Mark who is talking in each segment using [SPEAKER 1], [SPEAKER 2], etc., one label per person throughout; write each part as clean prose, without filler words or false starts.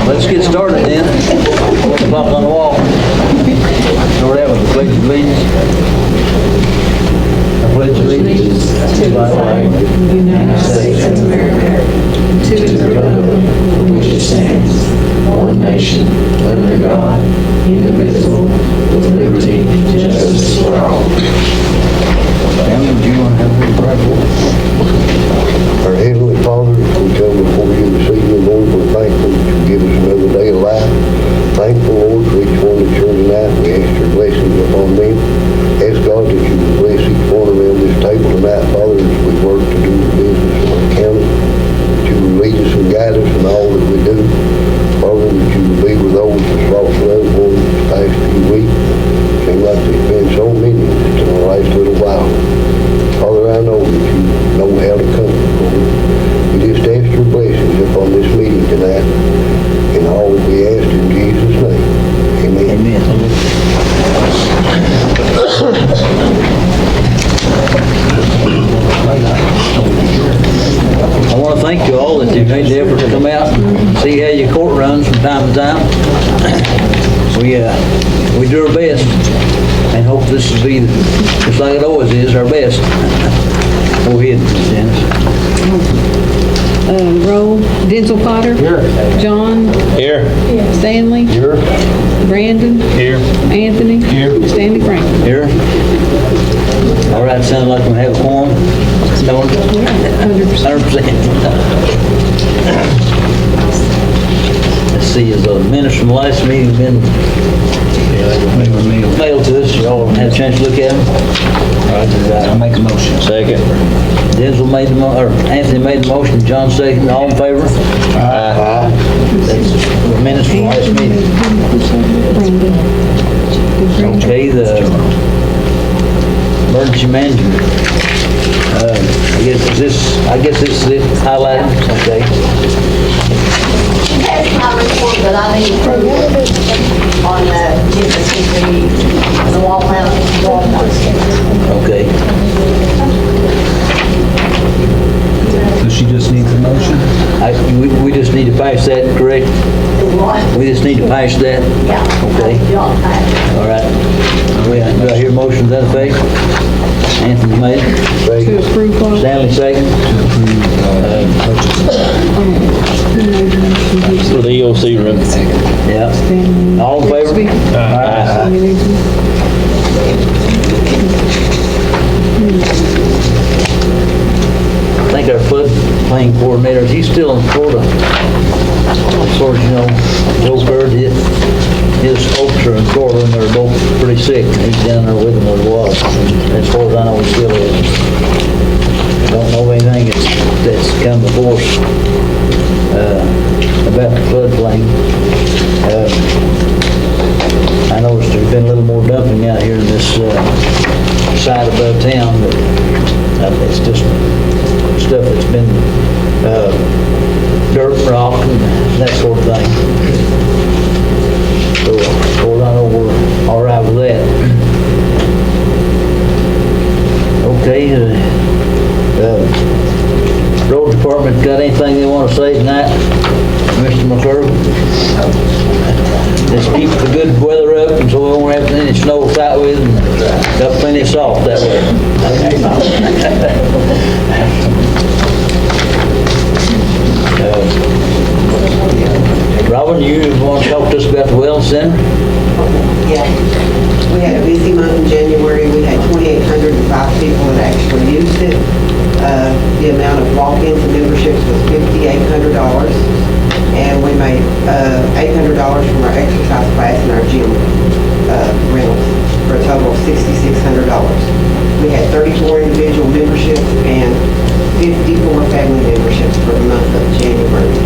[SPEAKER 1] Let's get started then. Clock on the wall. Start out with the pledge of allegiance. I pledge allegiance to the flag of the United States of America, to the republic which stands, one nation, under God, indivisible, with liberty and justice for all. Family, do you want to have a little prayer?
[SPEAKER 2] Our Heavenly Father, we come before you this evening, Lord, we're thankful that you give us another day of life. Thankful, Lord, for each one that's here tonight. We ask your blessings upon them. Ask God that you would bless each one around this table tonight, Father, as we work to do the business of our county. That you would lead us and guide us in all that we do. Father, that you would be with those that's lost loved ones this past few weeks. Seems like there's been so many just in the last little while. Father, I know that you know how to comfort, Lord. We just ask your blessings upon this meeting tonight, and all that we ask in Jesus' name. Amen.
[SPEAKER 1] Amen. I want to thank you all that you've made the effort to come out and see how your court runs from time to time. We do our best and hope this will be, just like it always is, our best. Go ahead, Dennis.
[SPEAKER 3] Roll. Denzel Potter.
[SPEAKER 1] Here.
[SPEAKER 3] John.
[SPEAKER 4] Here.
[SPEAKER 3] Stanley.
[SPEAKER 1] Here.
[SPEAKER 3] Brandon.
[SPEAKER 4] Here.
[SPEAKER 3] Anthony.
[SPEAKER 4] Here.
[SPEAKER 3] Stanley Franklin.
[SPEAKER 1] Here. All right, sounds like we have a quorum. 100%. Let's see, has the minutes from last meeting been mailed to us? You all had a chance to look at them?
[SPEAKER 4] I'll make a motion. Second.
[SPEAKER 1] Denzel made Anthony made the motion, John seconded. All in favor?
[SPEAKER 4] Aye.
[SPEAKER 1] That's the minutes from last meeting. Okay, the emergency management. I guess this is it, highlighted, okay.
[SPEAKER 5] That's my report, but I need approval on the wall mount.
[SPEAKER 1] Okay.
[SPEAKER 4] So she just needs a motion?
[SPEAKER 1] We just need to pass that, correct? We just need to pass that?
[SPEAKER 5] Yeah.
[SPEAKER 1] Okay. All right. Do I hear a motion to that effect? Anthony made it.
[SPEAKER 3] To approve what?
[SPEAKER 1] Stanley second.
[SPEAKER 4] For the EOC room.
[SPEAKER 1] Yeah. All in favor? I think our floodplain coordinator, he's still in Florida. As far as you know, Joe Bird, his folks are in Florida and they're both pretty sick. He's down there with them as well. As far as I know, he still is. Don't know anything that's come before us about the floodplain. I noticed there's been a little more dumping out here in this side above town, but it's just stuff that's been dirt, rock, and that sort of thing. So, of course, I know we're all right with that. Okay, road department got anything they want to say tonight, Mr. McClure? Just keep the good weather up, and so we won't have any snow to fight with, and got plenty of salt that way. Robin, you want to talk to us about the Wellness Center?
[SPEAKER 6] Yeah, we had a busy month in January. We had 2,805 people that actually used it. The amount of walk-ins and memberships was $5,800, and we made $800 from our exercise class and our gym rentals for a total of $6,600. We had 34 individual memberships and 54 family memberships for the month of January.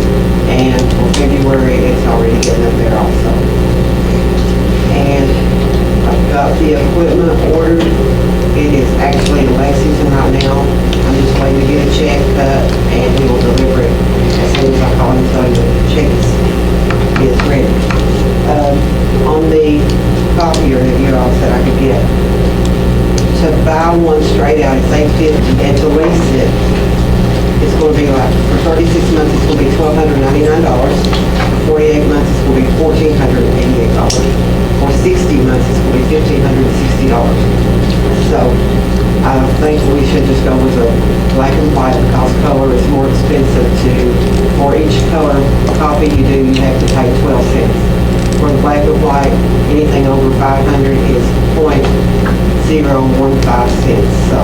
[SPEAKER 6] And for February, it's already getting up there also. And I've got the equipment ordered. It is actually in Lexington right now. I'm just waiting to get a check cut, and he will deliver it as soon as I call him, tell him the check is ready. On the copier that you all said I could get, to buy one straight out, it's $800. And to lease it, it's going to be like, for 36 months, it's going to be $1,299. For 48 months, it's going to be $1,488. For 60 months, it's going to be $1,560. So I think we should just go with a black and white because color is more expensive for each color copy you do, you have to pay 12 cents. For the black and white, anything over 500 is .015 cents. So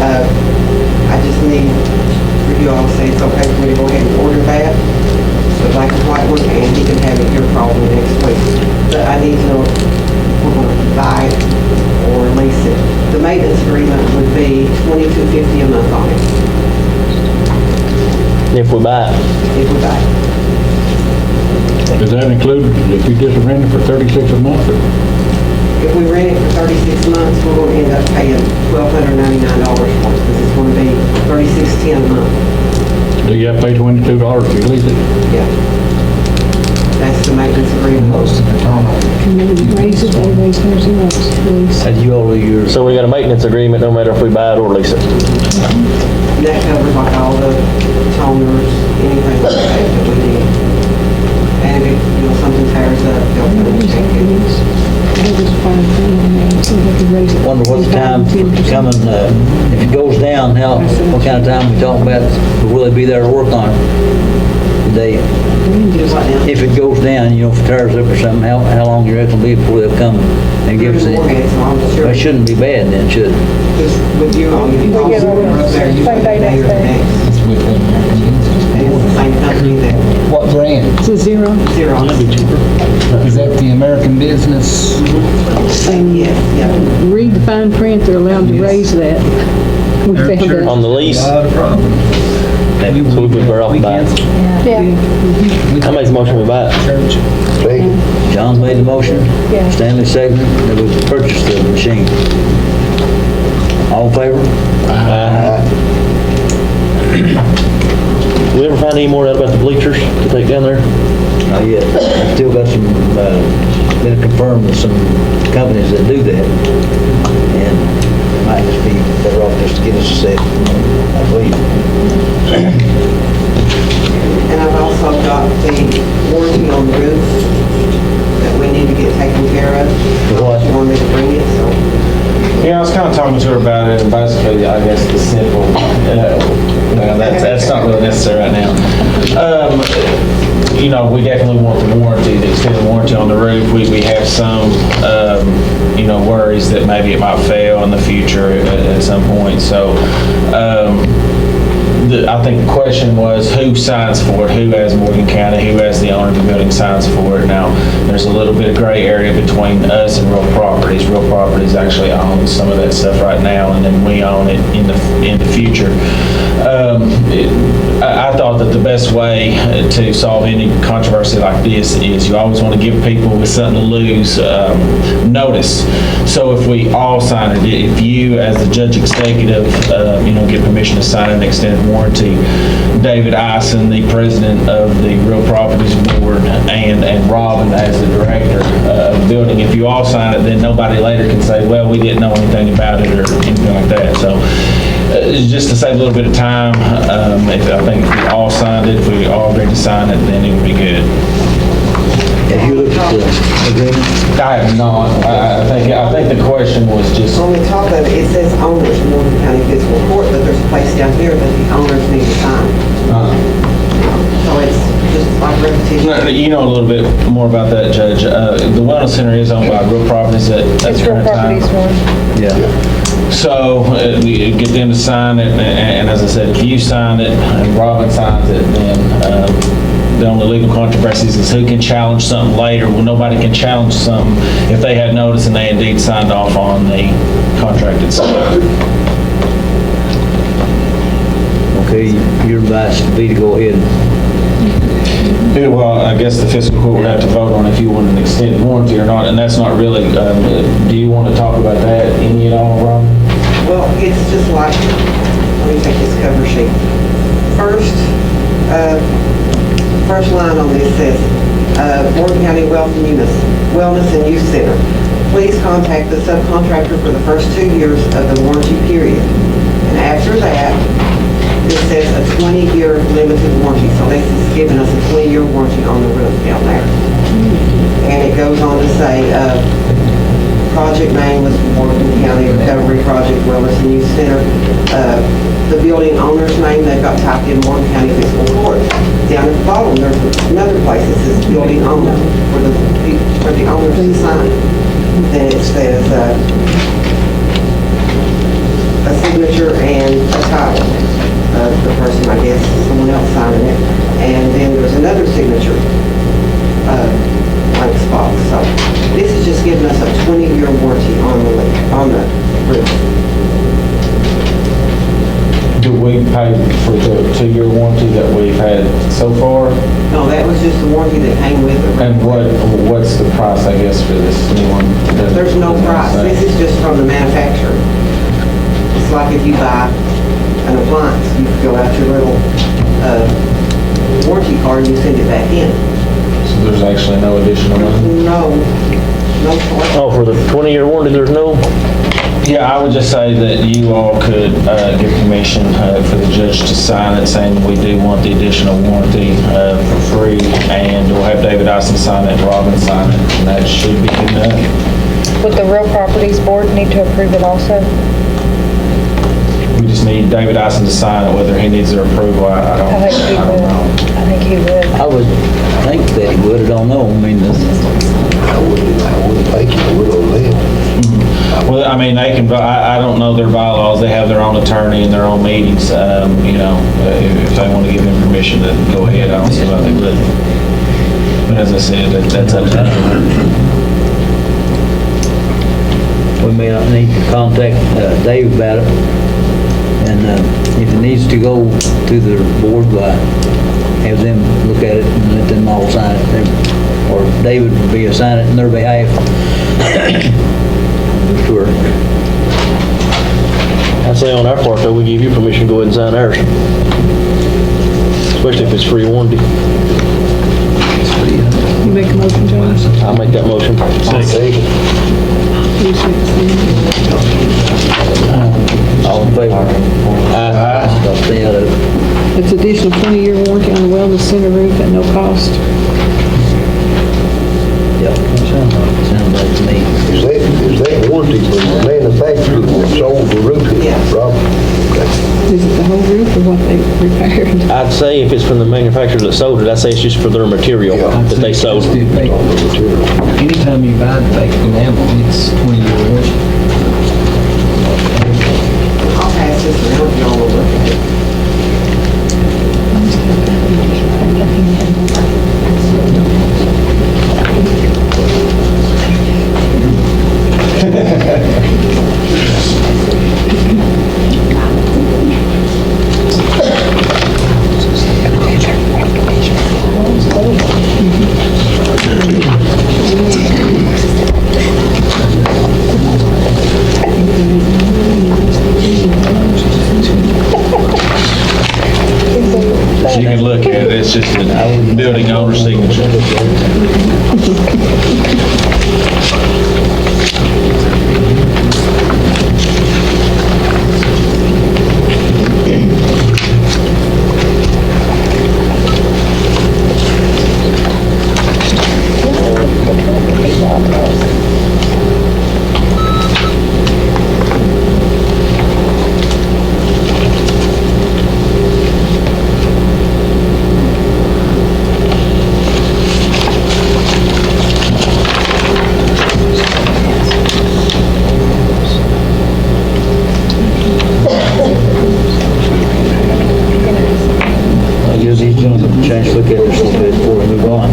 [SPEAKER 6] I just need for you all to say it's okay for me to go ahead and order that, the black and white one, and he can have it here probably next week. But I need to know if we're going to buy it or lease it. The maintenance agreement would be $22.50 a month on it,
[SPEAKER 7] If we buy it.
[SPEAKER 6] if we buy it.
[SPEAKER 8] Does that include if you just rent it for 36 a month? Or
[SPEAKER 6] If we rent it for 36 months, we're going to end up paying $1,299 for it, because it's going to be $36.10 a month.
[SPEAKER 8] do you have to pay $22 if you lease it?
[SPEAKER 6] Yeah. That's the maintenance agreement.
[SPEAKER 4] Most of the time.
[SPEAKER 3] And then raise it, they raise theirs and ours, please.
[SPEAKER 1] Had you all of your,
[SPEAKER 7] So we got a maintenance agreement no matter if we buy it or lease it.
[SPEAKER 6] And that covers like all the toners, anything like that that we need. And if, something tears up, they'll come and check it.
[SPEAKER 3] That was fine, so they could raise it.
[SPEAKER 1] wonder what the time coming, if it goes down, what kind of time we talking about? Will they be there to work on it? They,
[SPEAKER 6] Just like now.
[SPEAKER 1] if it goes down, if it tears up or something, how long you reckon it'll be before they'll come and give us it?
[SPEAKER 6] Mortgage, so I'm sure.
[SPEAKER 1] It shouldn't be bad then, should it?
[SPEAKER 6] Just with you all, you all
[SPEAKER 9] get
[SPEAKER 6] over
[SPEAKER 9] it
[SPEAKER 6] there, you
[SPEAKER 9] same
[SPEAKER 6] pay
[SPEAKER 9] day,
[SPEAKER 6] the day or the
[SPEAKER 9] next day.
[SPEAKER 6] next.
[SPEAKER 4] It's with the American
[SPEAKER 6] And it's the same company that
[SPEAKER 4] What brand?
[SPEAKER 3] It's a zero.
[SPEAKER 6] Xerox.
[SPEAKER 4] Is that the American business?
[SPEAKER 6] Yes, yeah.
[SPEAKER 3] Read the fine print, they're allowed to raise that. We found
[SPEAKER 7] On
[SPEAKER 3] out.
[SPEAKER 7] the lease,
[SPEAKER 4] Not a problem.
[SPEAKER 7] so we'd be better off buying it.
[SPEAKER 9] Yeah.
[SPEAKER 7] I make the motion we buy it.
[SPEAKER 4] Church.
[SPEAKER 2] Second.
[SPEAKER 1] John made the motion,
[SPEAKER 9] Yeah.
[SPEAKER 1] Stanley seconded, that we purchase the machine. All in favor?
[SPEAKER 7] Did we ever find any more out about the bleachers to take down there?
[SPEAKER 1] Not yet. I still got some, been confirmed with some companies that do that. And it might just be better off just to get us a set, I believe.
[SPEAKER 6] And I've also got the warranty on the roof that we need to get taken care of.
[SPEAKER 1] What?
[SPEAKER 6] She wanted me to bring it, so.
[SPEAKER 10] Yeah, I was kind of talking to her about it, and basically, I guess the simple, well, that's not really necessary right now. We definitely want the warranty, the extended warranty on the roof. We have some, worries that maybe it might fail in the future at some point, so, I think the question was who signs for it, who has Morgan County, who has the owner of the building signs for it. Now, there's a little bit of gray area between us and Real Properties. Real Properties actually owns some of that stuff right now, and then we own it in the future. I thought that the best way to solve any controversy like this is you always want to give people with something to lose notice. So if we all sign it, if you as the judge executive, get permission to sign an extended warranty, David Ison, the president of the Real Properties Board, and Robin as the director of the building, if you all sign it, then nobody later can say, well, we didn't know anything about it or anything like that. So just to save a little bit of time, I think if we all signed it, if we all agreed to sign it, then it would be good.
[SPEAKER 1] Have you looked at the agreement?
[SPEAKER 10] I have not. I think the question was just,
[SPEAKER 6] On the top of it, it says owners, Morgan County Fiscal Court, but there's a place down here that the owners need to sign. So it's just like repetition.
[SPEAKER 10] you know a little bit more about that, Judge. The Wellness Center is owned by Real Properties at
[SPEAKER 9] It's
[SPEAKER 10] the
[SPEAKER 9] Real
[SPEAKER 10] current time.
[SPEAKER 9] Properties one.
[SPEAKER 1] Yeah.
[SPEAKER 10] So we get them to sign it, and as I said, if you sign it and Robin signs it, then the only legal controversies is who can challenge something later. Well, nobody can challenge something if they had notice and they indeed signed off on the contract itself.
[SPEAKER 1] Okay, your advice would be to go ahead.
[SPEAKER 10] Yeah, well, I guess the fiscal court would have to vote on if you want an extended warranty or not, and that's not really, do you want to talk about that any at all, Robin?
[SPEAKER 6] Well, it's just like, let me take this cover sheet. First line on this says, Morgan County Wellness and Youth Center. Please contact the subcontractor for the first 2 years of the warranty period. And after that, it says a 20-year limited warranty. So this is giving us a 20-year warranty on the roof down there. And it goes on to say, project name was Morgan County Recovery Project Wellness and Youth Center. The building owner's name, they've got typed in Morgan County Fiscal Court. Down at the bottom, there's another place that says building owner, for the owner to sign. Then it says, a signature and a title of the person, I guess, someone else signing it. And then there's another signature, blank spot. So this is just giving us a 20-year warranty on the roof.
[SPEAKER 10] Do we pay for the 2-year warranty that we've had so far?
[SPEAKER 6] No, that was just the warranty that came with it.
[SPEAKER 10] And what's the price, I guess, for this new one?
[SPEAKER 6] There's no price. This is just from the manufacturer. It's like if you buy an appliance, you fill out your little warranty card and you send it back in.
[SPEAKER 10] So there's actually no additional money?
[SPEAKER 6] No charge.
[SPEAKER 7] Oh, for the 20-year warranty, there's no?
[SPEAKER 10] Yeah, I would just say that you all could give permission for the judge to sign it, saying we do want the additional warranty for free, and we'll have David Ison sign it, Robin sign it, and that should be enough.
[SPEAKER 9] Would the Real Properties Board need to approve it also?
[SPEAKER 10] We just need David Ison to sign it, whether he needs their approval, I don't
[SPEAKER 9] I think he would.
[SPEAKER 10] know.
[SPEAKER 9] I think he would.
[SPEAKER 1] I would think that he would, I don't know, I mean,
[SPEAKER 2] I wouldn't think you would on that.
[SPEAKER 10] Well, I mean, they can, I don't know their bylaws, they have their own attorney and their own meetings, you know, if they want to give them permission to go ahead, I don't see why they wouldn't. But as I said, that's up to them.
[SPEAKER 1] we may not need to contact Dave about it. And if it needs to go to the board, have them look at it and let them all sign it. Or David would be assign it in their behalf. Sure.
[SPEAKER 7] I'd say on our part, though, we give you permission to go ahead and sign ours. Especially if it's free warranty.
[SPEAKER 3] You make a motion, John?
[SPEAKER 7] I'll make that motion.
[SPEAKER 3] You second.
[SPEAKER 1] All in favor? Aye. I'll stay out of it.
[SPEAKER 3] It's additional 20-year warranty on the wellness center roof at no cost.
[SPEAKER 1] Yep, sounds like to me.
[SPEAKER 2] Is that warranty from the manufacturer that sold the roof?
[SPEAKER 6] Yes.
[SPEAKER 2] Rob?
[SPEAKER 3] Is it the whole roof or what they repaired?
[SPEAKER 7] I'd say if it's from the manufacturer that sold it, I'd say it's just for their material that they sold.
[SPEAKER 4] Anytime you buy fake enamel, it's 20-year warranty.
[SPEAKER 6] I'll pass this around if y'all will look at it.
[SPEAKER 10] So you can look at it, it's just the building owner's signature.
[SPEAKER 1] I guess he's going to change, look at this a little bit before we move on.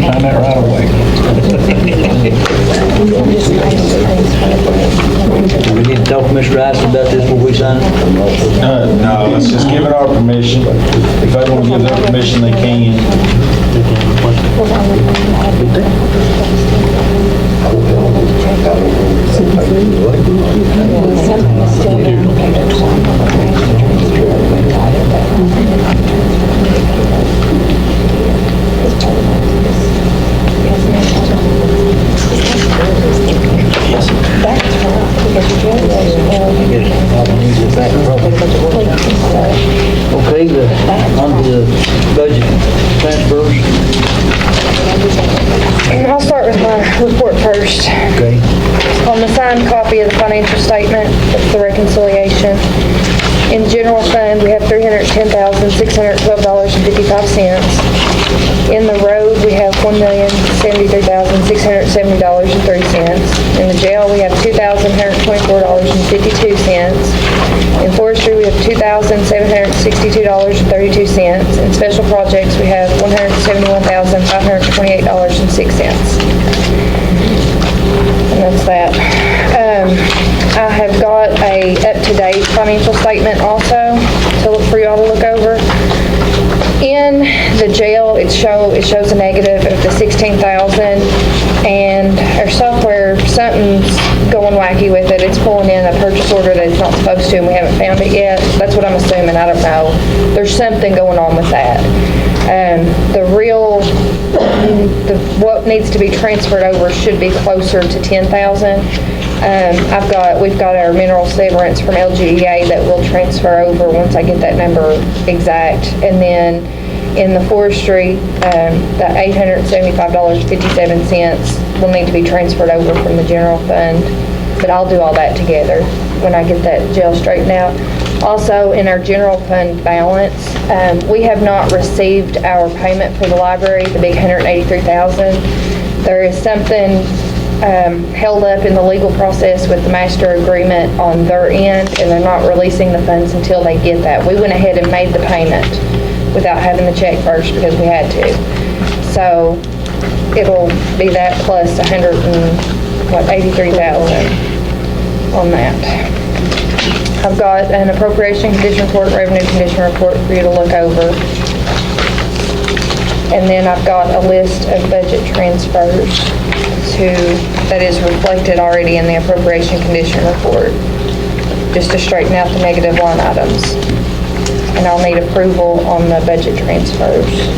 [SPEAKER 8] Sign that right away.
[SPEAKER 1] Do we need to talk to Mr. Rice about this before we sign it?
[SPEAKER 10] No, let's just give it our permission. If they want to give their permission, they can.
[SPEAKER 2] Oh, hell, I don't know if that takes it away.
[SPEAKER 1] Okay, on to the budget transfers.
[SPEAKER 9] I'll start with my report first.
[SPEAKER 1] Okay.
[SPEAKER 9] On the signed copy of the financial statement, that's the reconciliation. In general fund, we have $310,612.55. In the road, we have $1,073,670.30. In the jail, we have $2,124.52. In forestry, we have $2,762.32. In special projects, we have $171,528.06. And that's that. I have got a up-to-date financial statement also for y'all to look over. In the jail, it shows a negative of the $16,000, and our software, something's going wacky with it. It's pulling in a purchase order that it's not supposed to, and we haven't found it yet. That's what I'm assuming. I don't know. There's something going on with that. What needs to be transferred over should be closer to $10,000. We've got our mineral severance from LGEA that will transfer over once I get that number exact. And then in the forestry, the $875.57 will need to be transferred over from the general fund. But I'll do all that together when I get that jail straightened out. Also, in our general fund balance, we have not received our payment for the library, the big $183,000. There is something held up in the legal process with the master agreement on their end, and they're not releasing the funds until they get that. We went ahead and made the payment without having the check first because we had to. So it'll be that plus $83,000 on that. I've got an appropriation condition report, revenue condition report for you to look over. And then I've got a list of budget transfers that is reflected already in the appropriation condition report, just to straighten out the negative line items. And I'll need approval on the budget transfers.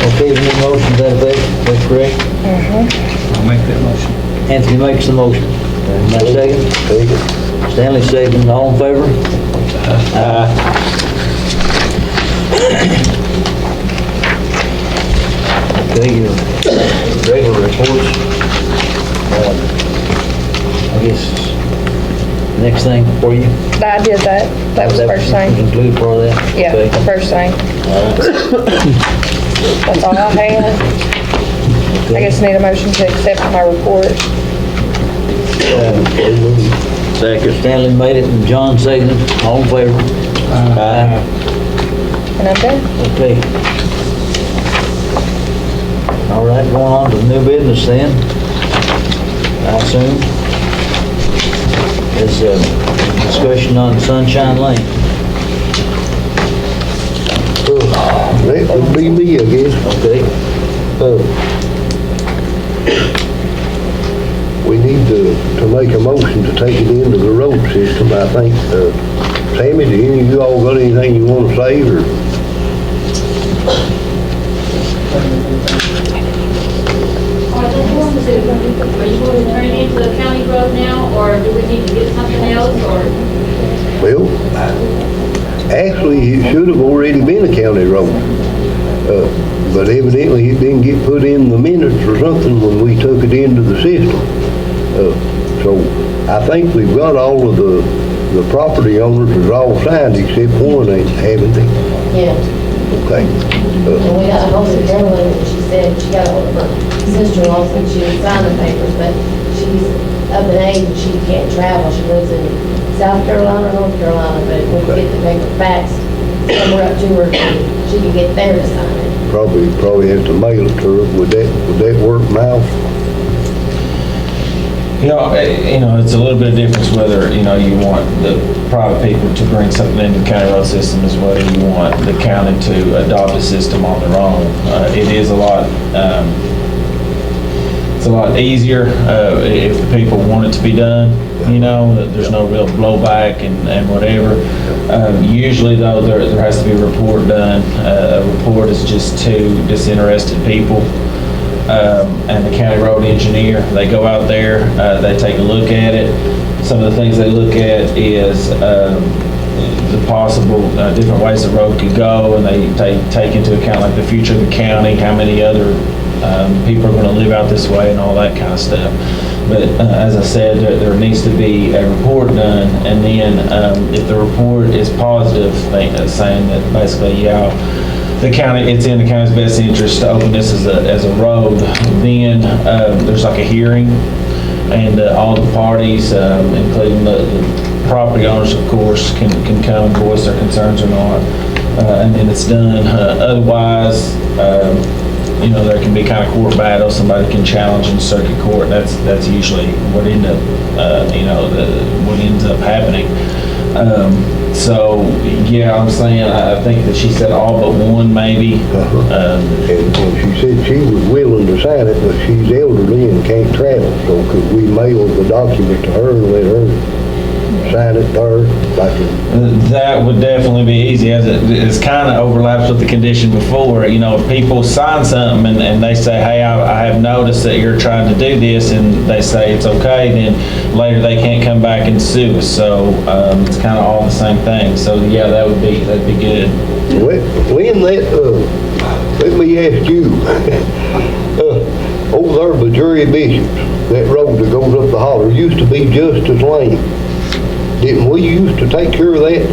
[SPEAKER 1] Okay, we need a motion to that effect, that's correct?
[SPEAKER 4] I'll make that motion.
[SPEAKER 1] Anthony makes the motion. My second?
[SPEAKER 2] Second.
[SPEAKER 1] Stanley second, all in favor? Okay, your regular reports. I guess, next thing for you?
[SPEAKER 9] I did that. That was the first thing.
[SPEAKER 1] Include part of that?
[SPEAKER 9] Yeah,
[SPEAKER 1] Okay.
[SPEAKER 9] the first thing. That's all I had. I guess I need a motion to accept my report.
[SPEAKER 1] Second. Stanley made it and John seconded. All in favor? Aye.
[SPEAKER 9] And I'm done.
[SPEAKER 1] Okay. All right, going on to new business then, I assume. Is discussion on Sunshine Lane.
[SPEAKER 2] That would be me, I guess.
[SPEAKER 1] Okay.
[SPEAKER 2] We need to make a motion to take it into the road system, I think. Sammy, do any of you all got anything you want to say, or?
[SPEAKER 5] Are you going to turn it into a county road now, or do we need to get something else, or?
[SPEAKER 2] Well, actually, it should have already been a county road. But evidently it didn't get put in the minutes or something when we took it into the system. So I think we've got all of the property owners is all signed except one, haven't they?
[SPEAKER 5] Yeah.
[SPEAKER 2] Okay.
[SPEAKER 5] And we got a hold of Geraldine, and she said she got a hold of her sister-in-law, and she would sign the papers, but she's of an age and she can't travel. She lives in South Carolina or North Carolina, but if we could get the paper faxed somewhere up to her, she could get there to sign it.
[SPEAKER 2] Probably have to mail it to her. Would that work, Miles?
[SPEAKER 10] It's a little bit of difference whether, you want the private people to bring something into the county road system as whether you want the county to adopt a system on their own. It is it's a lot easier if the people want it to be done, that there's no real blowback and whatever. Usually though, there has to be a report done. A report is just two disinterested people. And the county road engineer, they go out there, they take a look at it. Some of the things they look at is the possible different ways the road could go, and they take into account like the future of the county, how many other people are going to live out this way and all that kind of stuff. But as I said, there needs to be a report done, and then if the report is positive, saying that basically, the county, it's in the county's best interest to open this as a road, then there's like a hearing, and all the parties, including the property owners, of course, can come and voice their concerns or not, and then it's done. Otherwise, there can be kind of court battle. Somebody can challenge in circuit court. That's usually what ends up happening. So, I'm saying, I think that she said all but one, maybe.
[SPEAKER 2] And she said she was willing to sign it, but she's elderly and can't travel, so could we mail the document to her and let her sign it there?
[SPEAKER 10] That would definitely be easy, as it's kind of overlaps with the condition before. If people sign something and they say, hey, I have noticed that you're trying to do this, and they say it's okay, then later they can't come back and sue us. So it's kind of all the same thing. So that'd be good.
[SPEAKER 2] Lynn, let me ask you, over there by Missouri Bishops, that road that goes up the holler used to be Justice Lane. Didn't we used to take care of that?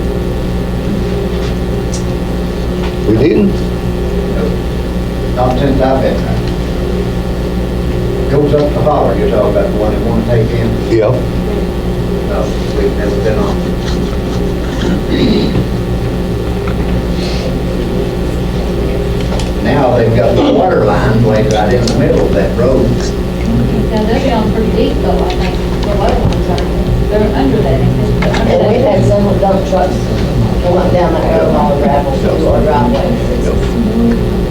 [SPEAKER 2] We didn't?
[SPEAKER 11] Not since I've been there. Goes up the holler, you're talking about the one that want to take in?
[SPEAKER 2] Yeah.
[SPEAKER 11] No, we've never been on it. Now they've got the water line laid right in the middle of that road.
[SPEAKER 12] Now, they're down pretty deep though, I think, the water lines are. They're under that.
[SPEAKER 5] And we've had some with dump trucks going down that road, all gravel, or driveways.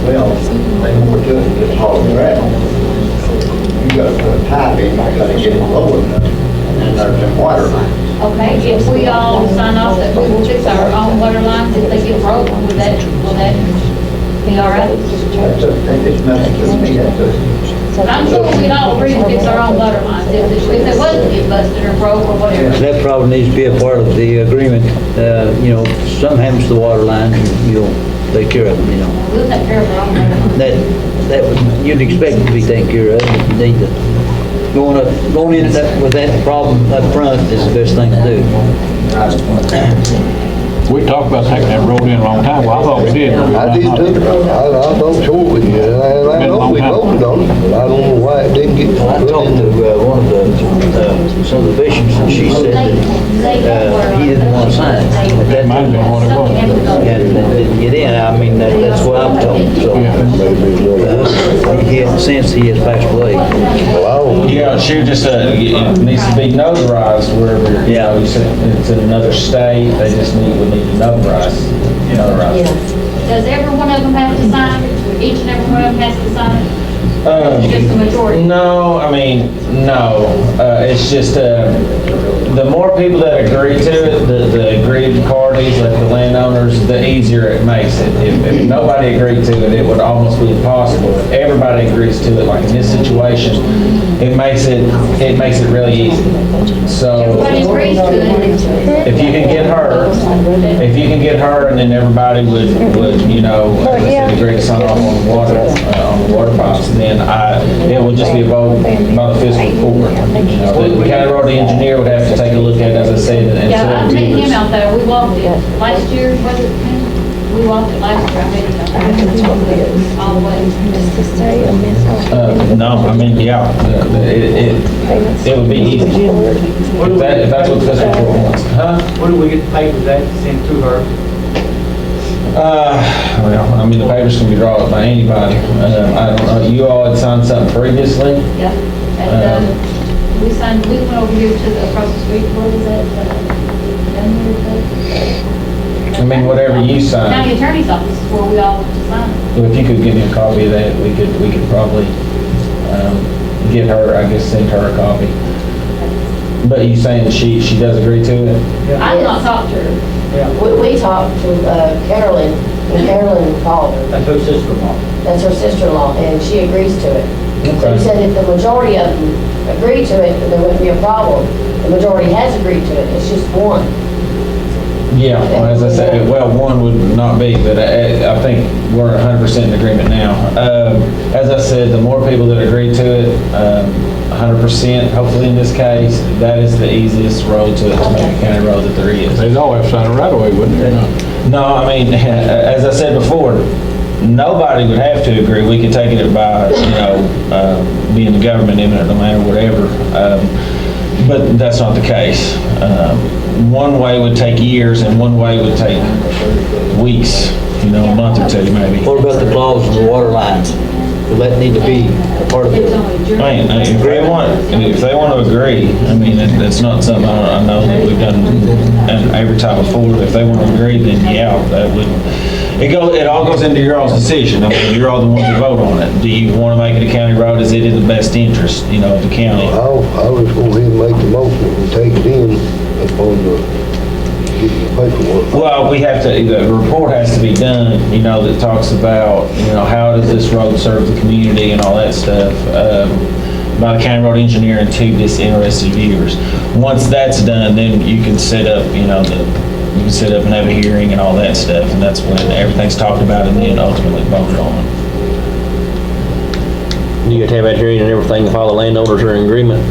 [SPEAKER 11] Well, they more to it than just hauling gravel. You gotta put a pipe in, you gotta get it low enough, and then there's some water line.
[SPEAKER 12] Okay, if we all sign off that we will fix our own water lines, if they get broke, will that be all right?
[SPEAKER 11] That's it's nothing to me, that's a.
[SPEAKER 12] I'm sure we'd all agree to fix our own water lines, if they was to get busted or broke or whatever.
[SPEAKER 1] That probably needs to be a part of the agreement. Something happens to the water line, you'll take care of them,
[SPEAKER 12] We'll take care of our own water lines.
[SPEAKER 1] You'd expect it to be taken care of. You need to, going in with that problem up front is the best thing to do.
[SPEAKER 8] We talked about taking that road in a long time. Well, I thought we did.
[SPEAKER 2] I did too. I thought sure we did. I know we voted on it, but I don't know why it didn't get
[SPEAKER 1] I
[SPEAKER 2] put
[SPEAKER 1] talked
[SPEAKER 2] in
[SPEAKER 1] to
[SPEAKER 2] the...
[SPEAKER 1] one of some of the bishops, and she said that he didn't want to sign it. At that
[SPEAKER 8] Might have been what it was.
[SPEAKER 1] And didn't get in. I mean, that's what I'm told, so. Since he has passed away.
[SPEAKER 10] She just, it needs to be notarized wherever, you said it's in another state, they just would need to notarize.
[SPEAKER 12] Does every one of them have to sign it? Each and every one of them has to sign it? Just the majority?
[SPEAKER 10] No, it's just, the more people that agree to it, the agreed parties, like the landowners, the easier it makes it. If nobody agreed to it, it would almost be impossible. If everybody agrees to it, like in this situation, it makes it really easy. So,
[SPEAKER 12] Everybody agrees to it.
[SPEAKER 10] if you can get her, and then everybody would agree to sign off on the water pipes, then it would just be a vote by the fiscal court. The county road engineer would have to take a look at it, as I said, and
[SPEAKER 12] Yeah, I've seen him out there. We walked it last year, was it? We walked it last year. I made it all the way.
[SPEAKER 10] it would be easy. If that's what the fiscal court wants.
[SPEAKER 4] What do we get the papers that sent to her?
[SPEAKER 10] The papers can be drawn up by anybody. I don't know, you all had signed something previously?
[SPEAKER 12] Yeah. we signed, we went over here to the, across the street, what was that, down here?
[SPEAKER 10] I mean, whatever you sign.
[SPEAKER 12] County Attorney's Office is where we all went to sign.
[SPEAKER 10] If you could give me a copy of that, we could probably, get her, I guess, send her a copy. But you saying that she does agree to it?
[SPEAKER 12] I have not talked to her.
[SPEAKER 5] We talked to Carolyn, and Carolyn called her.
[SPEAKER 11] That's her sister-in-law.
[SPEAKER 5] That's her sister-in-law, and she agrees to it. So
[SPEAKER 10] Okay.
[SPEAKER 5] he said if the majority of them agree to it, then there wouldn't be a problem. The majority has agreed to it, it's just one.
[SPEAKER 10] Yeah, well, as I said, well, one would not be, but I think we're 100% in agreement now. As I said, the more people that agree to it, 100%, hopefully in this case, that is the easiest road to make a county road that there is.
[SPEAKER 8] They'd all have to sign a right away, wouldn't they?
[SPEAKER 10] No, I mean, as I said before, nobody would have to agree. We could take it by, being the government eminent domain or whatever. But that's not the case. One way would take years and one way would take weeks, a month or two maybe.
[SPEAKER 1] What about the clause of the water lines? Will that need to be a part of
[SPEAKER 12] It was
[SPEAKER 1] it?
[SPEAKER 12] only jury.
[SPEAKER 10] I mean, if they want to agree, I mean, that's not something I know that we've done every time before. If they want to agree, then yeah, that would, it all goes into your all's decision. I mean, you're all the ones who vote on it. Do you want to make it a county road? Is it in the best interest, of the county?
[SPEAKER 2] I'll just go ahead and make the motion and take it in upon get the paperwork.
[SPEAKER 10] Well, the report has to be done, that talks about, how does this road serve the community and all that stuff, by the county road engineer and two disinterested viewers. Once that's done, then you can set up, you can set up and have a hearing and all that stuff, and that's when everything's talked about and then ultimately voted on.
[SPEAKER 7] You have to have that hearing and everything if all the landowners are in agreement.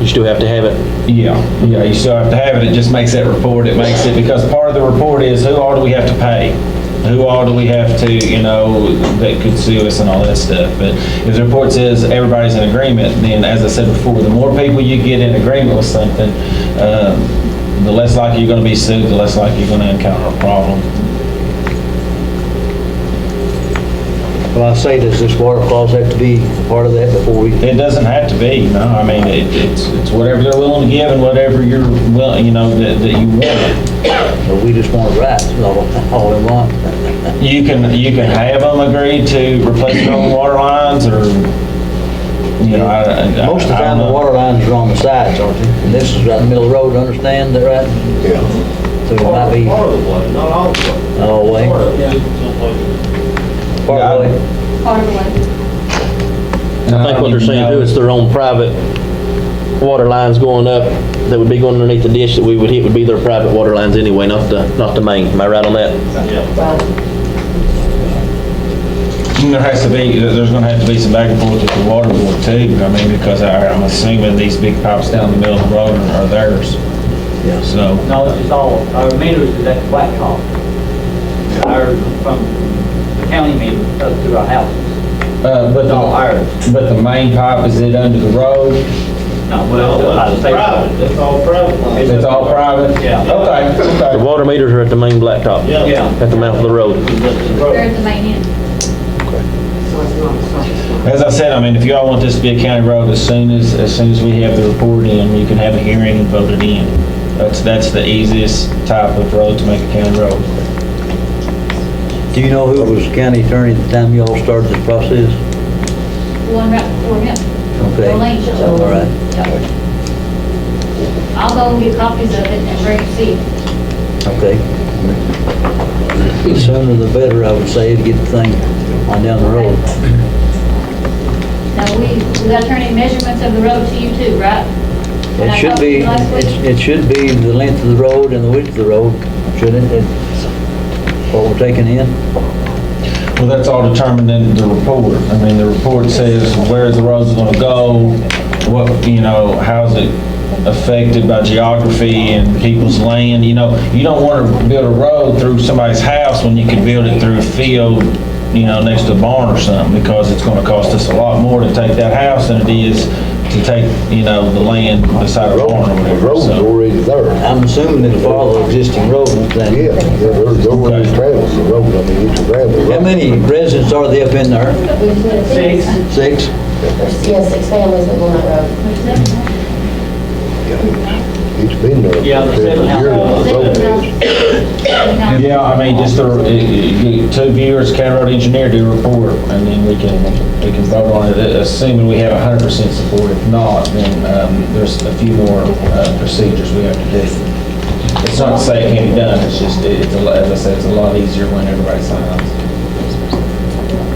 [SPEAKER 7] You still have to have it.
[SPEAKER 10] Yeah, you still have to have it. It just makes that report. It makes it, because part of the report is who all do we have to pay? Who all do we have to, that could sue us and all that stuff. But if the report says everybody's in agreement, then as I said before, the more people you get in agreement with something, the less likely you're going to be sued, the less likely you're going to encounter a problem.
[SPEAKER 1] Well, I say, does this water clause have to be a part of that before we?
[SPEAKER 10] It doesn't have to be, no. I mean, it's whatever they're willing to give and whatever you're willing, that you want.
[SPEAKER 1] Or we just want it right, all we want?
[SPEAKER 10] You can have them agree to replace their own water lines, or,
[SPEAKER 1] Most of the time, the water lines are on the sides, aren't they? And this is right in the middle of the road, understand that, right?
[SPEAKER 2] Yeah.
[SPEAKER 1] So it might be
[SPEAKER 11] Part of the way, not all the way.
[SPEAKER 1] all the way,
[SPEAKER 11] Part of it.
[SPEAKER 1] part of the way.
[SPEAKER 12] Part of the way.
[SPEAKER 7] I think what they're saying too, it's their own private water lines going up that would be going underneath the ditch that we would hit would be their private water lines anyway, not the main. Am I right on that?
[SPEAKER 10] And there's going to have to be some back and forth with the water board too. I mean, because I'm assuming these big pipes down the middle of the road are theirs.
[SPEAKER 1] Yeah.
[SPEAKER 10] So,
[SPEAKER 11] No, it's just all, our meters is at the Blacktop. Ours from the county meter up to our houses.
[SPEAKER 10] but
[SPEAKER 11] all ours.
[SPEAKER 10] But the main pipe, is it under the road?
[SPEAKER 11] No, well, it's private, it's all private.
[SPEAKER 10] It's all private?
[SPEAKER 11] Yeah.
[SPEAKER 10] Okay.
[SPEAKER 7] The water meters are at the main blacktop,
[SPEAKER 11] Yeah.
[SPEAKER 7] at the mouth of the road.
[SPEAKER 12] They're at the main end.
[SPEAKER 6] So it's not a surface line.
[SPEAKER 10] As I said, I mean, if y'all want this to be a county road, as soon as we have the report in, you can have a hearing and vote it in. That's the easiest type of road to make a county road.
[SPEAKER 1] Do you know who was county attorney at the time you all started this process?
[SPEAKER 12] The one right before him.
[SPEAKER 1] Okay.
[SPEAKER 12] Jolene.
[SPEAKER 1] All right.
[SPEAKER 12] Yep. I'll go and get copies of it and bring it to you.
[SPEAKER 1] Okay. The sooner the better, I would say, to get the thing on down the road.
[SPEAKER 12] Now, we got to turn in measurements of the road to you too, right? When
[SPEAKER 1] It
[SPEAKER 12] I
[SPEAKER 1] should
[SPEAKER 12] talked to
[SPEAKER 1] be,
[SPEAKER 12] you last week?
[SPEAKER 1] it should be the length of the road and the width of the road, shouldn't it? What we're taking in?
[SPEAKER 10] Well, that's all determined in the report. I mean, the report says where the road's gonna go, what, how's it affected by geography and people's land. You don't want to build a road through somebody's house when you could build it through a field, next to a barn or something, because it's gonna cost us a lot more to take that house than it is to take, the land beside a barn or
[SPEAKER 2] The
[SPEAKER 10] whatever.
[SPEAKER 2] road's
[SPEAKER 10] So,
[SPEAKER 2] already there.
[SPEAKER 1] I'm assuming it'll follow the existing road, won't they?
[SPEAKER 2] Yeah, there's already traveled the road, I mean, it's a gravel road.
[SPEAKER 1] How many residents are there up in there?
[SPEAKER 5] Six.
[SPEAKER 1] Six?
[SPEAKER 5] There's, 6 families that live on that road.
[SPEAKER 2] It's been there
[SPEAKER 1] Yeah,
[SPEAKER 2] for
[SPEAKER 1] the
[SPEAKER 2] several
[SPEAKER 1] seven
[SPEAKER 2] years.
[SPEAKER 10] Yeah, I mean, just two viewers, county road engineer do a report, and then we can vote on it, assuming we have 100% support. If not, then there's a few more procedures we have to do. It's not to say it can't be done, it's just, as I said, it's a lot easier when everybody signs.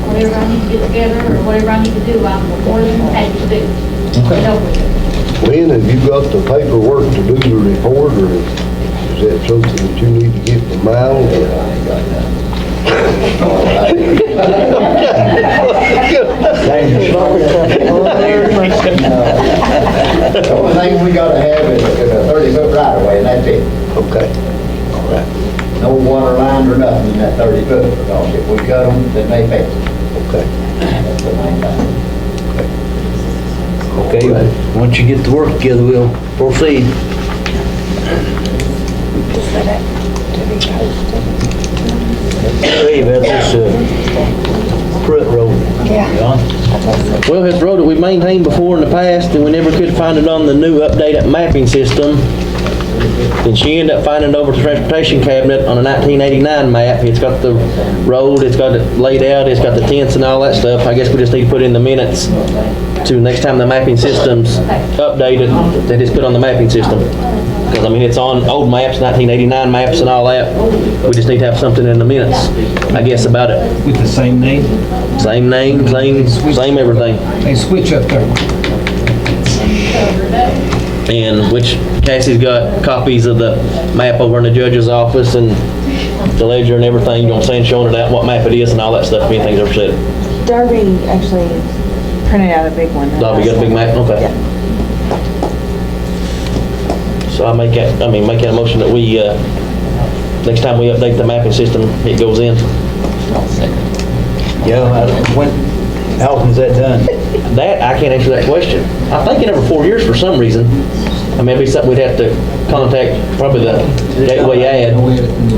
[SPEAKER 12] Whatever I need to get together, or whatever I need to do, I'm more than happy to do. Help with it.
[SPEAKER 2] Lynn, have you got the paperwork to do the report, or is that something that you need to get from Miles?
[SPEAKER 11] The only thing we gotta have is a 30-foot right of way, and that's it.
[SPEAKER 2] Okay, all right,
[SPEAKER 11] No water lines or nothing in that 30-foot, because if we cut them, then they fail.
[SPEAKER 2] okay.
[SPEAKER 11] That's the main thing.
[SPEAKER 1] Okay, once you get the work together, we'll proceed. Hey, about this, Pruitt Road. Yeah.
[SPEAKER 7] Well, it's a road that we've maintained before in the past, and we never could find it on the new updated mapping system. And she ended up finding it over to the transportation cabinet on a 1989 map. It's got the road, it's got it laid out, it's got the tents and all that stuff. I guess we just need to put in the minutes to next time the mapping system's updated, that it's put on the mapping system. Because, I mean, it's on old maps, 1989 maps and all that. We just need to have something in the minutes, I guess, about it.
[SPEAKER 4] With the same name?
[SPEAKER 7] Same name, same everything.
[SPEAKER 4] They switch up there.
[SPEAKER 7] And which Cassie's got copies of the map over in the judge's office and the ledger and everything, you know what I'm saying, showing it out what map it is and all that stuff, if anything's ever said.
[SPEAKER 13] Darby actually printed out a big one.
[SPEAKER 7] Darby got a big map, okay.
[SPEAKER 13] Yeah.
[SPEAKER 7] So I make that a motion that we, next time we update the mapping system, it goes in.
[SPEAKER 1] Yeah, how often is that done?
[SPEAKER 7] That, I can't answer that question. I'm thinking every 4 years for some reason. I mean, it'd be something we'd have to contact probably the gateway ad.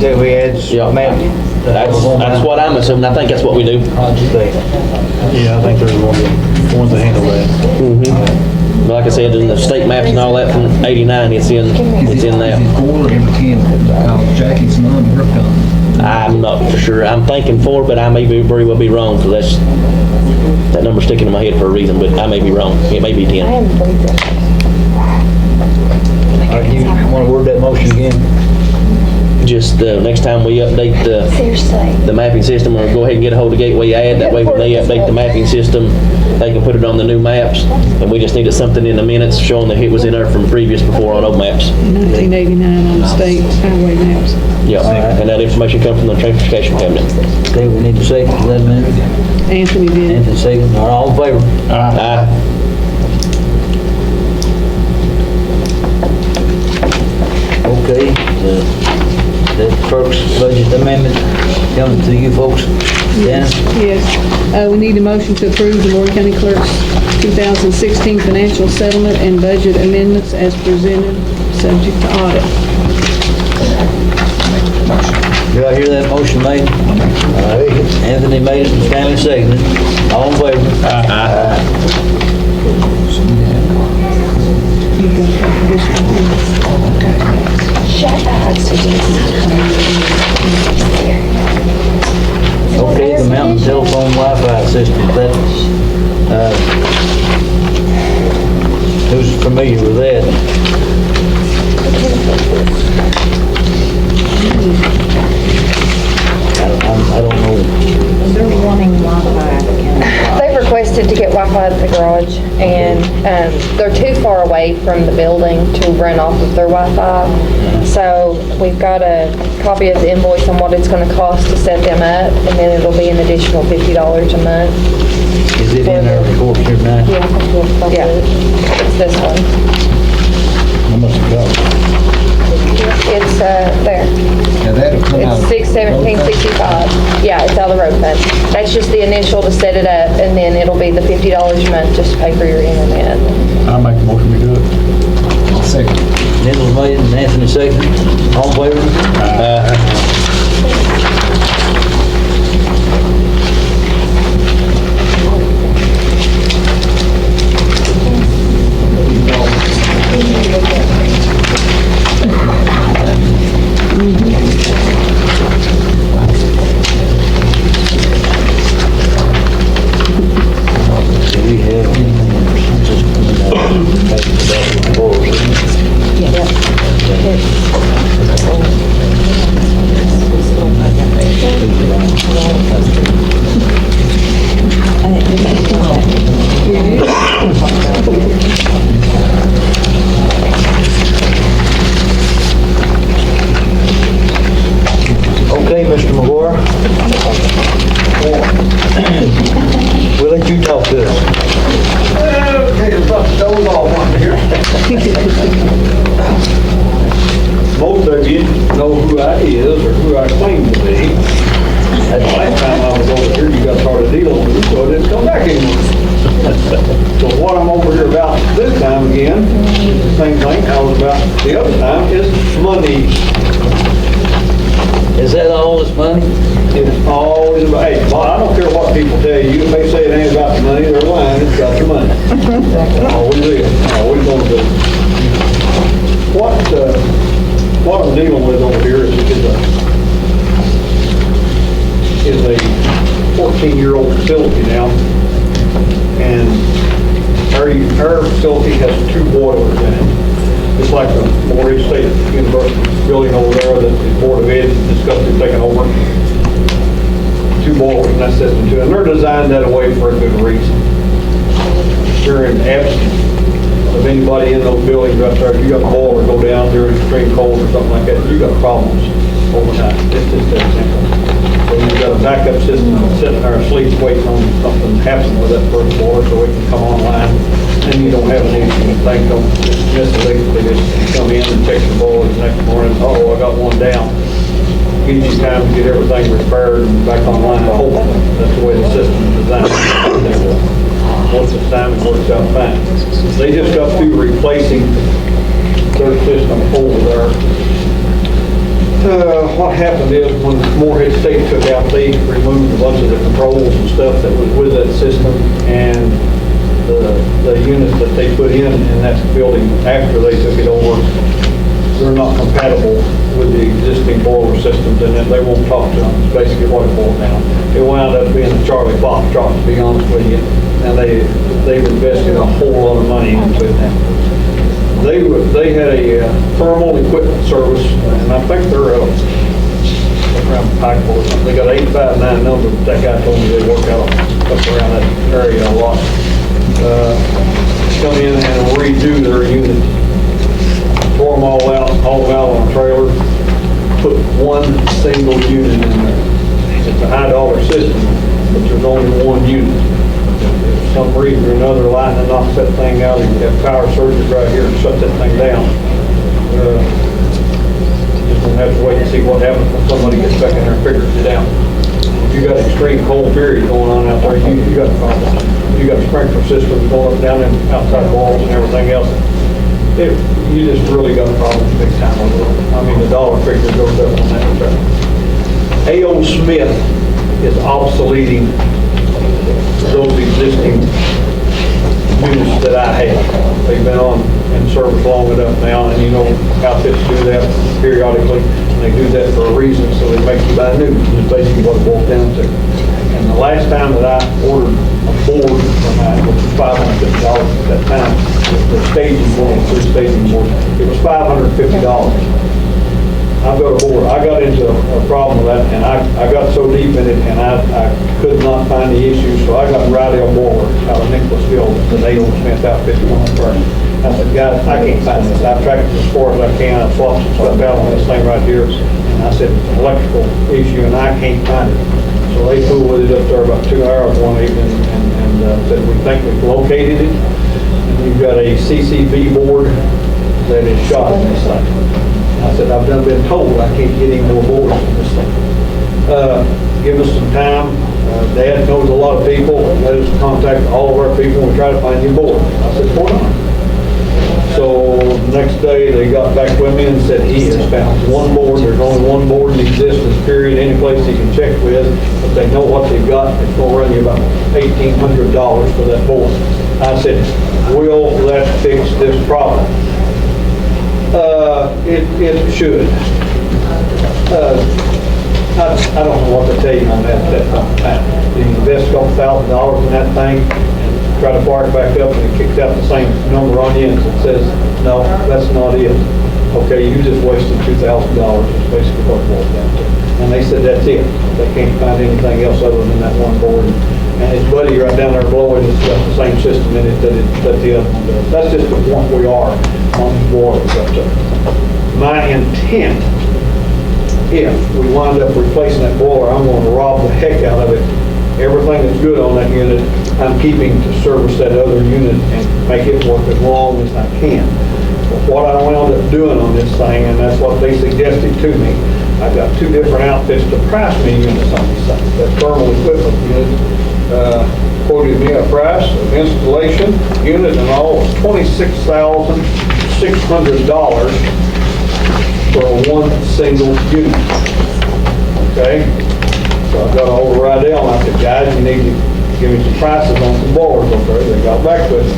[SPEAKER 1] Gateway ads,
[SPEAKER 7] Yeah.
[SPEAKER 1] map.
[SPEAKER 7] That's what I'm assuming. I think that's what we do.
[SPEAKER 1] Yeah, I think there's ones that handle that.
[SPEAKER 7] Like I said, in the state maps and all that from 89, it's in
[SPEAKER 4] Is it
[SPEAKER 7] that.
[SPEAKER 4] 4 or every 10? Jackie's mom worked on it.
[SPEAKER 7] I'm not for sure. I'm thinking 4, but I may very well be wrong, because that number's sticking in my head for a reason, but I may be wrong. It may be 10.
[SPEAKER 9] I am breathing.
[SPEAKER 1] All right, you want to word that motion again?
[SPEAKER 7] Just next time we update
[SPEAKER 9] Seriously.
[SPEAKER 7] the mapping system, or go ahead and get a hold of Gateway Ad, that way when they update the mapping system, they can put it on the new maps, and we just needed something in the minutes showing that it was in there from previous before on old maps.
[SPEAKER 3] 1989 on the state highway maps.
[SPEAKER 7] Yeah, and that information comes from the transportation cabinet.
[SPEAKER 1] Okay, we need a second for that minute.
[SPEAKER 3] Anthony did.
[SPEAKER 1] Anthony second, all in favor?
[SPEAKER 7] Aye.
[SPEAKER 1] Okay, the clerk's budget amendment coming to you folks. Dennis?
[SPEAKER 3] Yes. We need a motion to approve the Morgan County Clerk's 2016 financial settlement and budget amendments as presented, subject to audit.
[SPEAKER 1] Do I hear that motion made? Anthony made it, and Stanley seconded. All in favor? Okay, the Mountain Telephone Wi-Fi system, that, who's familiar with that? I don't know.
[SPEAKER 13] They're wanting Wi-Fi.
[SPEAKER 9] They've requested to get Wi-Fi at the garage, and they're too far away from the building to run off of their Wi-Fi. So we've got a copy of the invoice on what it's going to cost to set them up, and then it'll be an additional $50 a month.
[SPEAKER 1] Is it in our report here tonight?
[SPEAKER 9] Yeah, it's this one.
[SPEAKER 1] How much it cost?
[SPEAKER 9] It's there.
[SPEAKER 4] Now that'll come out.
[SPEAKER 9] It's $617.65. Yeah, it's out of the road fund. That's just the initial to set it up, and then it'll be the $50 a month just to pay for your internet.
[SPEAKER 8] I make a motion to do it.
[SPEAKER 4] I'll second.
[SPEAKER 1] Nichols made it, and Anthony seconded. All in favor? Okay, Mr. McGuire. We'll let you talk to us.
[SPEAKER 11] Okay, I'm about to doze off one here. Most of you know who I is or who I claim to be. The last time I was over here, you got started dealing with me, so I didn't come back anymore. So what I'm over here about this time again, same thing I was about the other time, is money.
[SPEAKER 1] Is that all this money?
[SPEAKER 11] It's always about, hey, Bob, I don't care what people tell you, if they say it ain't about the money, they're lying, it's about the money. Always is, always gonna be. What I'm dealing with over here is a 14-year-old facility now, and our facility has 2 boilers in it. It's like the Morehead State University building over there that the Board of Ed discussed it taking over. 2 boilers in that system too, and they're designed that way for a good reason. During absence of anybody in those buildings right there, if you got a boiler go down during extreme cold or something like that, you got problems overnight. It's just that simple. So you've got a backup system sitting there asleep waiting on something to happen with that first boiler so it can come online. And you don't have an issue. Things don't miss a leak. They just come in and check the boilers the next morning. Oh, I got one down. Gives you time to get everything repaired and back online. Hopefully, that's the way the system is designed. Most of the time, it works out fine. They just got through replacing their system over there. What happened is when Morehead State took out, they removed a bunch of the controls and stuff that was with that system, and the units that they put in that building after they took it over, they're not compatible with the existing boiler systems, and they won't talk to them. It's basically what it boiled down. It wound up being a Charlie Fox truck, to be honest with you. And they've invested a whole lot of money into it now. They had a thermal equipment service, and I think they're around Pikeville or something. They got 859 number, but that guy told me they work out up around that area a lot. Come in and redo their unit, tore them all out on a trailer, put one single unit in there. It's a high-dollar system, but there's only one unit. If for some reason or another, lightning knocks that thing out, and you have power surges right here and shut that thing down. Just gonna have to wait and see what happens when somebody gets back in there and figures it out. If you got extreme cold period going on out there, you got problems. You got sprinkler systems going up down in outside walls and everything else. You just really got problems big time over it. I mean, the dollar figure goes up on that track. A.O. Smith is obsoleting those existing units that I have. They've been on in service long enough now, and you know outfits do that periodically, and they do that for a reason, so they make you buy new. It's basically what it boils down to. And the last time that I ordered a board from that, which was $550 at that time, the staging board, 3 staging board, it was $550. I've got a board. I got into a problem with that, and I got so deep in it, and I could not find the issue, so I got Rydell board out of Nicholasville, the NATO Smith outfit on first. I said, guys, I can't find this. I've tracked it as far as I can. I swapped some stuff out on this thing right here, and I said, it's an electrical issue, and I can't find it. So they fooled with it up there about 2 hours one evening, and said, we think we've located it, and we've got a CCB board that is shot in this thing. I said, I've done been told I can't get any more boards in this thing. Give us some time. Dad knows a lot of people. Let us contact all of our people and try to find you board. I said, hold on. So the next day they got back with me and said he has found one board. There's only one board in existence, period, any place he can check with. But they know what they've got. It's going to run you about $1,800 for that board. I said, will that fix this problem? It should. I don't know what to tell you on that. You invest a couple $1,000s in that thing, and try to fire it back up, and it kicks out the same number on you, and it says, no, that's not it. Okay, you just wasted $2,000, is basically what it boils down to. And they said, that's it. They can't find anything else other than that one board. And his buddy right down there blowing, it's got the same system in it that the other one does. That's just the point we are on the board. But my intent, if we wind up replacing that boiler, I'm going to rob the heck out of it. Everything that's good on that unit, I'm keeping to service that other unit and make it work as long as I can. But what I wound up doing on this thing, and that's what they suggested to me, I've got two different outfits to price me units on these things. That thermal equipment unit quoted me a price of installation, unit and all, of $26,600 for one single unit. Okay? So I got ahold of Rydell and I said, guys, you need to give me some prices on some boilers over there. They got back with me.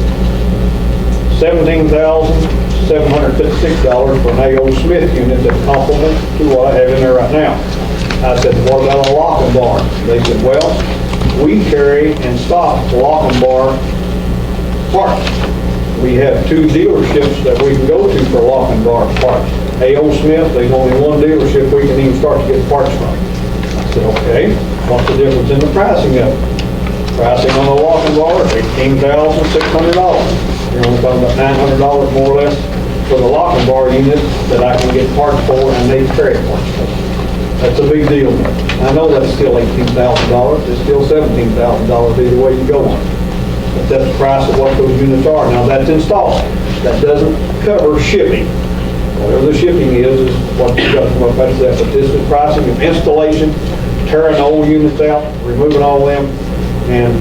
[SPEAKER 11] $17,756 for an A.O. Smith unit that's comparable to what I have in there right now. I said, what about a lock and bar? They said, well, we carry and stock lock and bar parts. We have two dealerships that we can go to for lock and bar parts. A.O. Smith, there's only one dealership we can even start to get parts from. I said, okay, what's the difference in the pricing of it? Pricing on the lock and bar is $18,600. You're only talking about $900 more or less for the lock and bar unit that I can get parts for and they carry parts for. That's a big deal. I know that's still $18,000. It's still $17,000 either way you go on it. But that's the price of what those units are. Now that's installed. That doesn't cover shipping. Whatever the shipping is what you got to come up after that. But this is pricing of installation, tearing the old units out, removing all them, and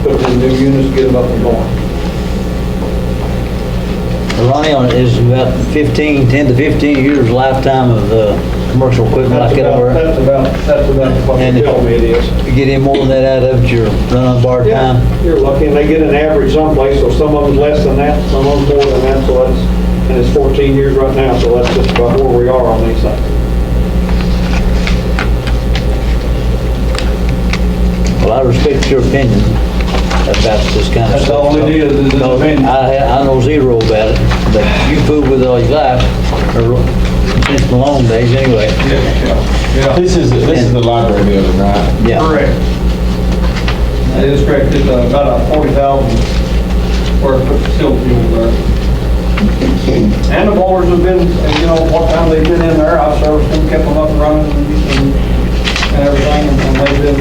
[SPEAKER 11] putting in new units, get them up and going.
[SPEAKER 1] Ronnie, is about 10 to 15 years lifetime of commercial equipment like that over there.
[SPEAKER 11] That's about what they tell me it is.
[SPEAKER 1] You get any more than that out of it, you're running on bar time?
[SPEAKER 11] You're lucky, and they get an average someplace, so some of them less than that, some of them more than that, so that's, and it's 14 years right now, so that's just about where we are on these things.
[SPEAKER 1] Well, I respect your opinion about this kind of
[SPEAKER 11] That's
[SPEAKER 1] stuff.
[SPEAKER 11] all it is an opinion.
[SPEAKER 1] I know zero about it, but you fool with it all your life, or since the long days anyway.
[SPEAKER 11] Yeah.
[SPEAKER 10] This is the library building, right?
[SPEAKER 1] Yeah.
[SPEAKER 11] Correct. That is correct. It's about a 40,000 square foot facility over there. And the boilers have been, you know, what time they've been in there, I've serviced them, kept them up and running and everything, and they've been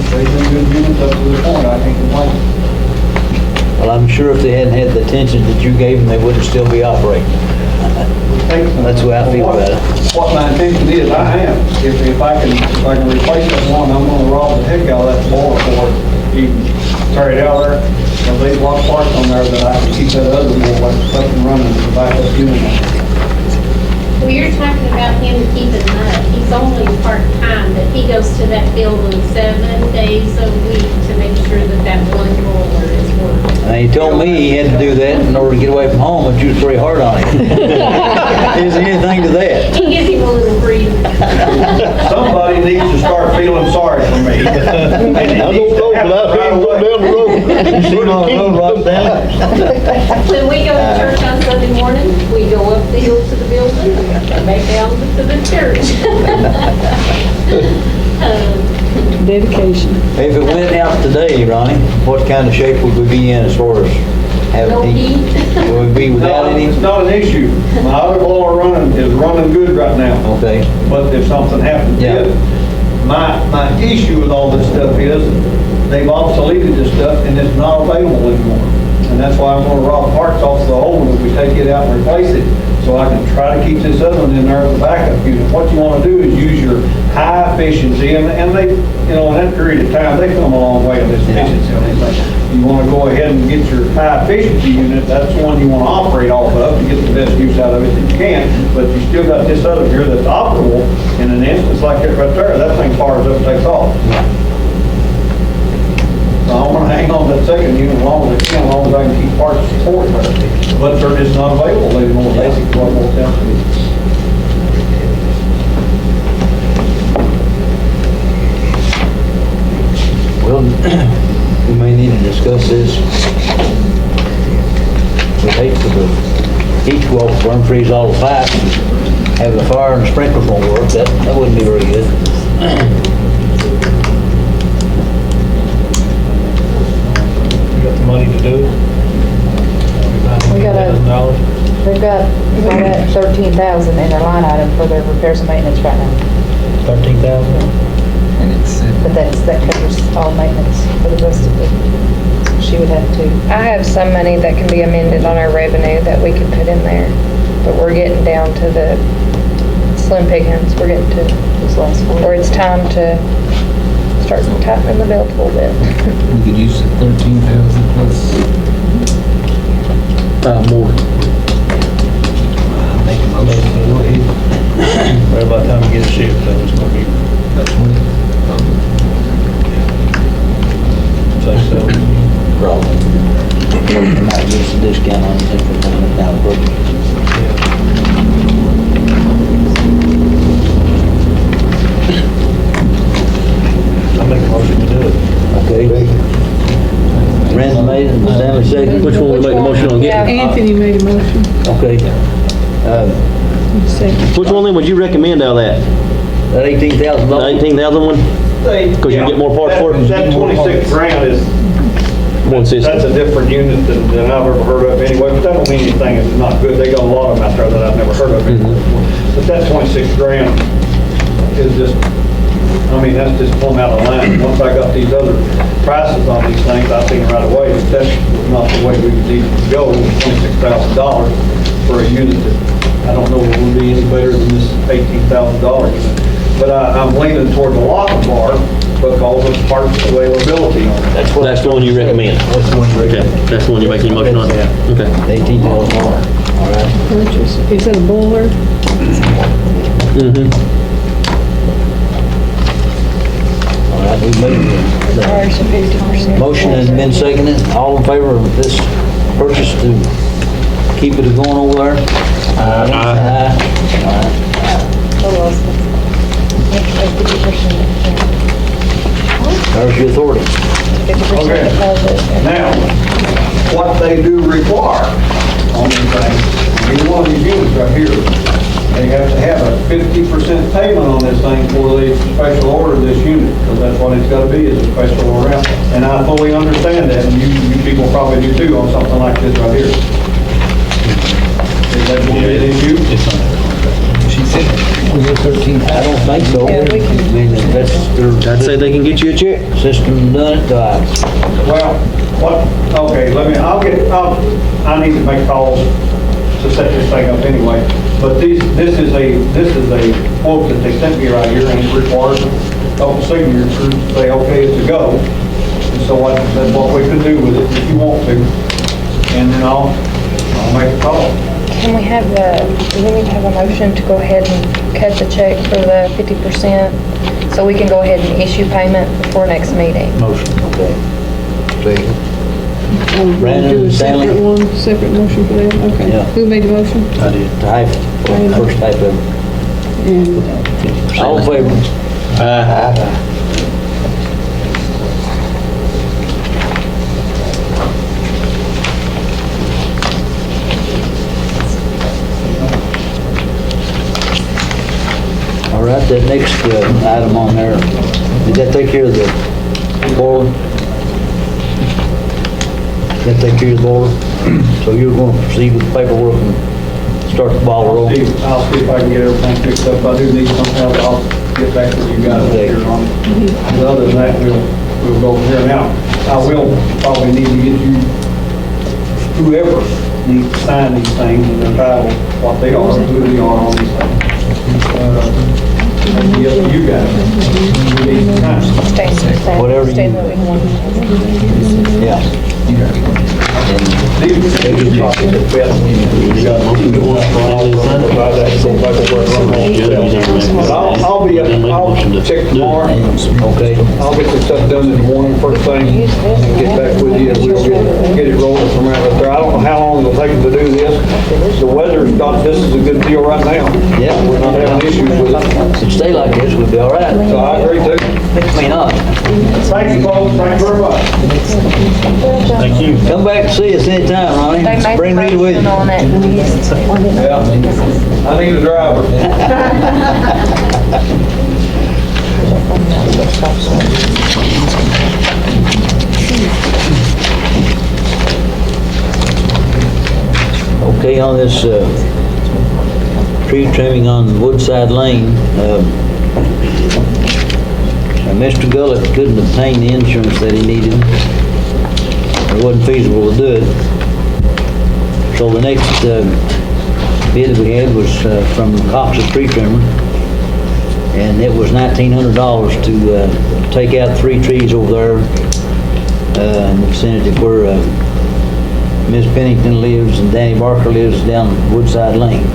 [SPEAKER 11] good units up to this point, I can't complain.
[SPEAKER 1] Well, I'm sure if they hadn't had the attention that you gave them, they wouldn't still be operating. That's the way I feel about it.
[SPEAKER 11] What my intention is, I am, if I can replace that one, I'm gonna rob the heck out of that boiler for it, even tear it out there. There's a lot of parts on there that I can keep that other boiler up and running to back up unit.
[SPEAKER 12] Well, you're talking about him keeping up. He's only part-time, but he goes to that building 7 days a week to make sure that that one boiler is working.
[SPEAKER 1] And he told me he had to do that in order to get away from home, but you was pretty hard on him. Is there anything to that?
[SPEAKER 12] He gives him a little breather.
[SPEAKER 11] Somebody needs to start feeling sorry for me.
[SPEAKER 2] I don't know, but I've been going down the road.
[SPEAKER 1] You see my road right down?
[SPEAKER 12] When we go to church on Sunday morning, we go up the hill to the building and back down to the church.
[SPEAKER 3] Dedication.
[SPEAKER 1] If it went out today, Ronnie, what kind of shape would we be in as far as
[SPEAKER 12] No
[SPEAKER 1] having heat?
[SPEAKER 12] heat.
[SPEAKER 1] Would we be without
[SPEAKER 11] No,
[SPEAKER 1] any?
[SPEAKER 11] it's not an issue. My other blower is running good right now.
[SPEAKER 1] Okay.
[SPEAKER 11] But if something happens,
[SPEAKER 1] Yeah.
[SPEAKER 11] my issue with all this stuff is they've obsoleted this stuff and it's not available anymore. And that's why I'm gonna rob parts off the old one if we take it out and replace it, so I can try to keep this other one in there as a backup unit. What you wanna do is use your high efficiency, and they, you know, in that period of time, they've come a long way in this efficiency on anything. You wanna go ahead and get your high efficiency unit, that's the one you wanna operate off of to get the best use out of it that you can, but you still got this other here that's operable. In an instance like it right there, that thing fires up and takes off. So I want to hang on to that second unit as long as I can, as long as I can keep parts of support there. But they're just not available anymore, basically, what it boils down to.
[SPEAKER 1] Well, we may need to discuss this burn freeze all the pipes, have the fire and the sprinklers won't work, that wouldn't be very good.
[SPEAKER 11] You got the money to do it?
[SPEAKER 9] We got
[SPEAKER 11] $9,000.
[SPEAKER 9] They've got about 13,000 in their line item for their repairs and maintenance right now.
[SPEAKER 1] 13,000?
[SPEAKER 9] But that covers all maintenance for the rest of it. So she would have to. I have some money that can be amended on our revenue that we could put in there, but we're getting down to the slim pickings. We're getting to this last one, where it's time to start tightening the belt a little bit.
[SPEAKER 4] We could use the 13,000 plus.
[SPEAKER 7] More.
[SPEAKER 4] Make a motion, go ahead.
[SPEAKER 11] Right by the time we get it shipped, then it's gonna be,
[SPEAKER 4] About 20.
[SPEAKER 11] say so.
[SPEAKER 1] Probably. Might give us a discount on it if we're putting it down quick.
[SPEAKER 11] I make a motion to do it.
[SPEAKER 1] Okay. Brandon made it, Stanley second.
[SPEAKER 7] Which one we make the motion on
[SPEAKER 9] Yeah.
[SPEAKER 7] getting?
[SPEAKER 3] Anthony made a motion.
[SPEAKER 1] Okay.
[SPEAKER 3] Second.
[SPEAKER 7] Which one then would you recommend out of that?
[SPEAKER 1] That $18,000.
[SPEAKER 7] The 18,000 one? Because you get more parts for it?
[SPEAKER 11] That 26 grand is,
[SPEAKER 7] One system.
[SPEAKER 11] that's a different unit than I've ever heard of anyway, but that don't mean anything, it's not good. They got a lot of them out there that I've never heard of anyway. But that 26 grand is just, I mean, that's just plumb out of line. Once I got these other prices on these things, I seen right away that that's not the way we need to go, $26,000 for a unit that I don't know if would be any better than this $18,000 unit. But I'm leaning toward the lock bar because of parts availability on it.
[SPEAKER 7] That's the one you recommend?
[SPEAKER 1] That's the one you
[SPEAKER 7] Okay,
[SPEAKER 1] recommend.
[SPEAKER 7] that's the one you're making your motion on?
[SPEAKER 1] Yeah.
[SPEAKER 7] Okay.
[SPEAKER 1] $18,000. All right.
[SPEAKER 3] Purchase, is that a boiler?
[SPEAKER 7] Mm-hmm.
[SPEAKER 1] All right, we made the
[SPEAKER 9] Ours are 50%.
[SPEAKER 1] motion has been seconded. All in favor of this purchase to keep it going over there? Aye. There's your authority.
[SPEAKER 9] 50% deposit.
[SPEAKER 11] Now, what they do require on these things, either one of these units right here, they have to have a 50% payment on this thing before they special order this unit, because that's what it's gotta be, is a special order. And I fully understand that, and you people probably do too on something like this right here. Is that gonna be an issue?
[SPEAKER 4] She said, we get 13,000.
[SPEAKER 1] I don't think so.
[SPEAKER 9] Yeah, we can-
[SPEAKER 1] I mean, that's
[SPEAKER 7] I'd say they can get you a check.
[SPEAKER 1] their system done it twice.
[SPEAKER 11] Well, what, okay, I need to make calls to set this thing up anyway, but this is a quote that they sent me right here, and it requires a couple signatures to say, okay, it's a go. And so that's what we could do with it if you want to, and then I'll make a call.
[SPEAKER 9] Can we have do we need to have a motion to go ahead and cut the check for the 50% so we can go ahead and issue payment before next meeting?
[SPEAKER 1] Motion, okay. Second. Brandon,
[SPEAKER 3] Do a separate
[SPEAKER 1] Stanley?
[SPEAKER 3] one, separate motion for that? Okay.
[SPEAKER 1] Yeah.
[SPEAKER 3] Who made the motion?
[SPEAKER 1] I did. Type, first type of,
[SPEAKER 3] And
[SPEAKER 1] all in favor? Aye. All right, that next item on there, did that take care of the boiler? That take care of the boiler? So you're going to proceed with the paperwork and start the ball rolling?
[SPEAKER 11] I'll see if I can get everything fixed up. If I do need some help, I'll get back with you guys later on it. But other than that, we'll go from here. Now, I will probably need to get you, whoever needs to sign these things and entitle what they are, who they are on these things. It'll be up to you guys. You need to sign.
[SPEAKER 1] Whatever you-
[SPEAKER 9] Stanley, we can-
[SPEAKER 1] Yeah.
[SPEAKER 11] These are just copies that fit. You got to do one for all, provide that, so if I can work on it. But I'll check tomorrow.
[SPEAKER 1] Okay.
[SPEAKER 11] I'll get this stuff done in the morning, first thing, and get back with you, and we'll get it rolling from right up there. I don't know how long it'll take to do this. The weather's got, this is a good deal right now.
[SPEAKER 1] Yeah.
[SPEAKER 11] We're not having issues with it,
[SPEAKER 1] If it stay like this, we'll be all right.
[SPEAKER 11] so I agree too.
[SPEAKER 1] I mean, not.
[SPEAKER 11] Thank you, folks, thank you very much.
[SPEAKER 9] Thank
[SPEAKER 1] you. Come back and see us anytime, Ronnie.
[SPEAKER 9] They made
[SPEAKER 1] Bring
[SPEAKER 9] the
[SPEAKER 1] me with
[SPEAKER 9] motion
[SPEAKER 1] you.
[SPEAKER 9] on it.
[SPEAKER 10] I need a driver.
[SPEAKER 1] Okay, on this tree trimming on Woodside Lane, Mr. Gullett couldn't obtain the insurance that he needed. It wasn't feasible to do it. So the next bid we had was from Cox's Tree Trimmer, and it was $1,900 to take out 3 trees over there in the vicinity of where Miss Pennington lives and Danny Barker lives down Woodside Lane.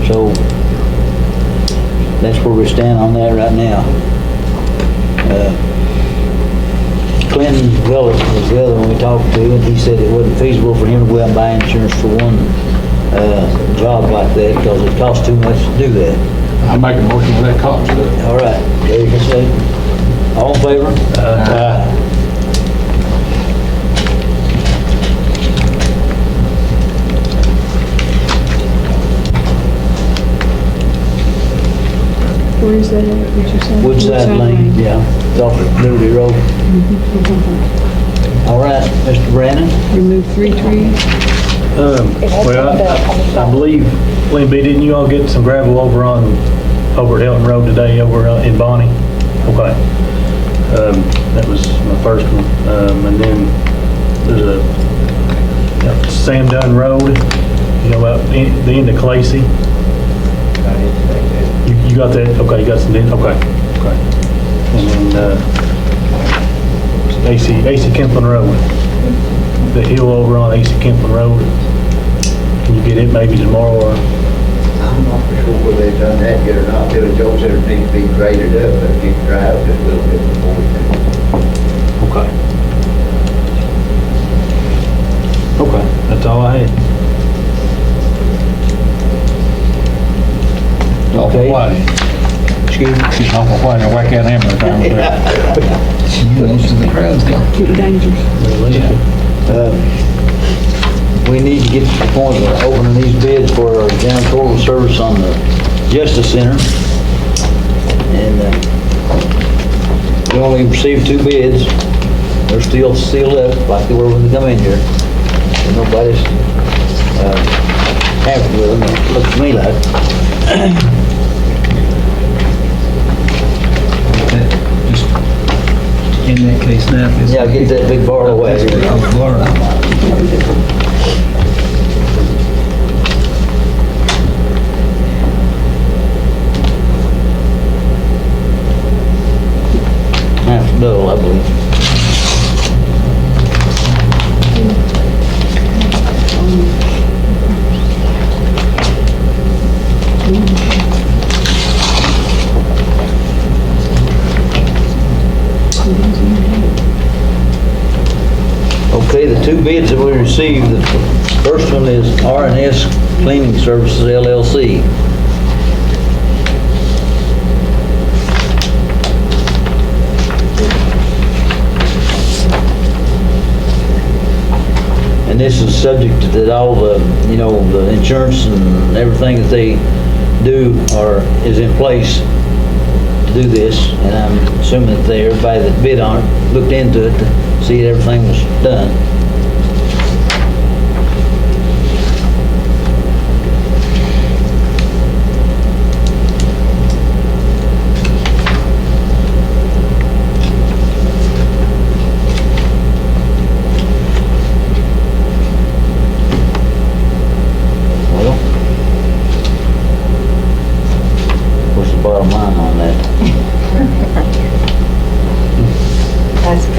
[SPEAKER 1] So that's where we stand on that right now. Clinton Gullett was the other one we talked to, and he said it wasn't feasible for him to go out and buy insurance for one job like that because it costs too much to do that.
[SPEAKER 8] I make a motion for that cost.
[SPEAKER 1] All right. All in favor?
[SPEAKER 3] Where is that at, what you said?
[SPEAKER 1] Woodside Lane, yeah, it's off of Liberty Road. All right, Mr. Brandon?
[SPEAKER 3] Remove 3 trees.
[SPEAKER 9] Well,
[SPEAKER 14] I believe, Lee B, didn't you all get some gravel over at Hilton Road today, over in Bonnie? Okay. That was my first one. And then there's a Sam Dunn Road, about the end of Clacy. You got that? Okay, you got some, okay. And then, AC Kemplin Road. The hill over on AC Kemplin Road. Can you get it maybe tomorrow or?
[SPEAKER 2] I'm not for sure whether they've done that yet or not. Billy Joe said it needs to be graded up, but if you can dry out just a little bit before we can.
[SPEAKER 14] Okay. Okay, that's all I had.
[SPEAKER 1] Okay.
[SPEAKER 8] Excuse me. She's awful white and whack that hammer time.
[SPEAKER 4] Most of the crowd's gone.
[SPEAKER 3] Keep dangerous.
[SPEAKER 1] We need to get to the point of opening these bids for our janitorial service on the Justice Center. And we only received 2 bids. They're still sealed up like they were when they come in here. And nobody's happy with them, it looks to me like.
[SPEAKER 4] Just in that case now.
[SPEAKER 1] Yeah, get that big bar away. Half double, I believe. Okay, the 2 bids that we received, the first one is R&S Cleaning Services LLC. And this is subject to that all the, the insurance and everything that they do is in place to do this. And I'm assuming that everybody that bid on it looked into it to see that everything was done. Well, what's the bottom line on that?
[SPEAKER 13] That's good.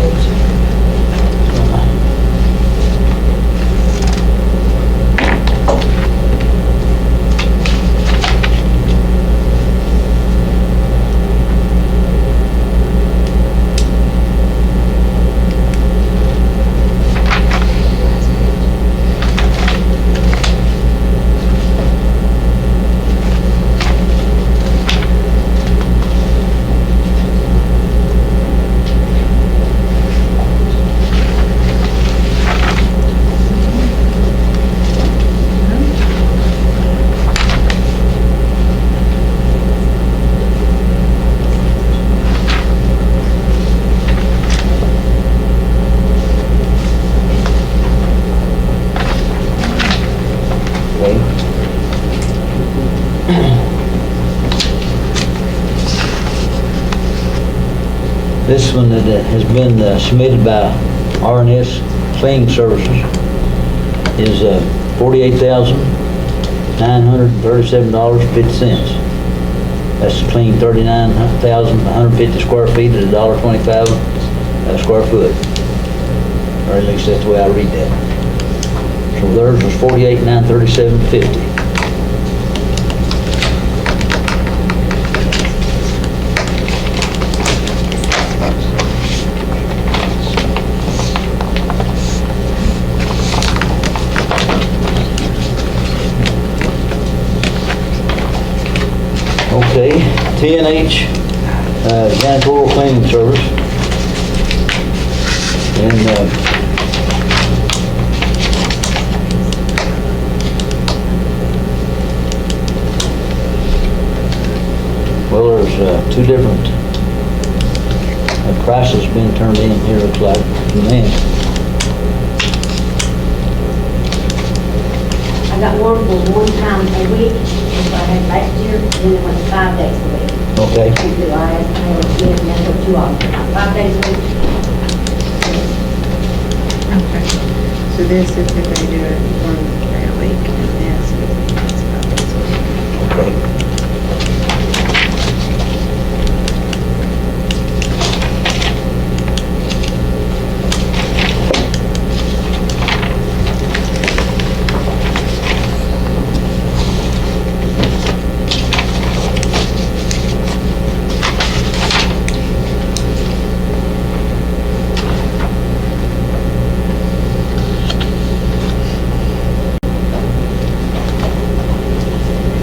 [SPEAKER 1] This one that has been submitted by R&S Cleaning Services is $48,937.50. That's to clean 39,150 square feet at $1.25 a square foot. Or at least that's the way I read that. So theirs was $48,937.50. Okay, T&H janitorial cleaning service. And well, there's two different prices being turned in here, looks like, from them.
[SPEAKER 15] I got one for one time a week, that's what I had last year, and then it went to 5 days a week.
[SPEAKER 1] Okay.
[SPEAKER 15] And so I had to pay it again, and that's what you all, 5 days a week.
[SPEAKER 13] Okay. So this is if they do it one day a week, and this is 5 days a week.
[SPEAKER 1] Okay.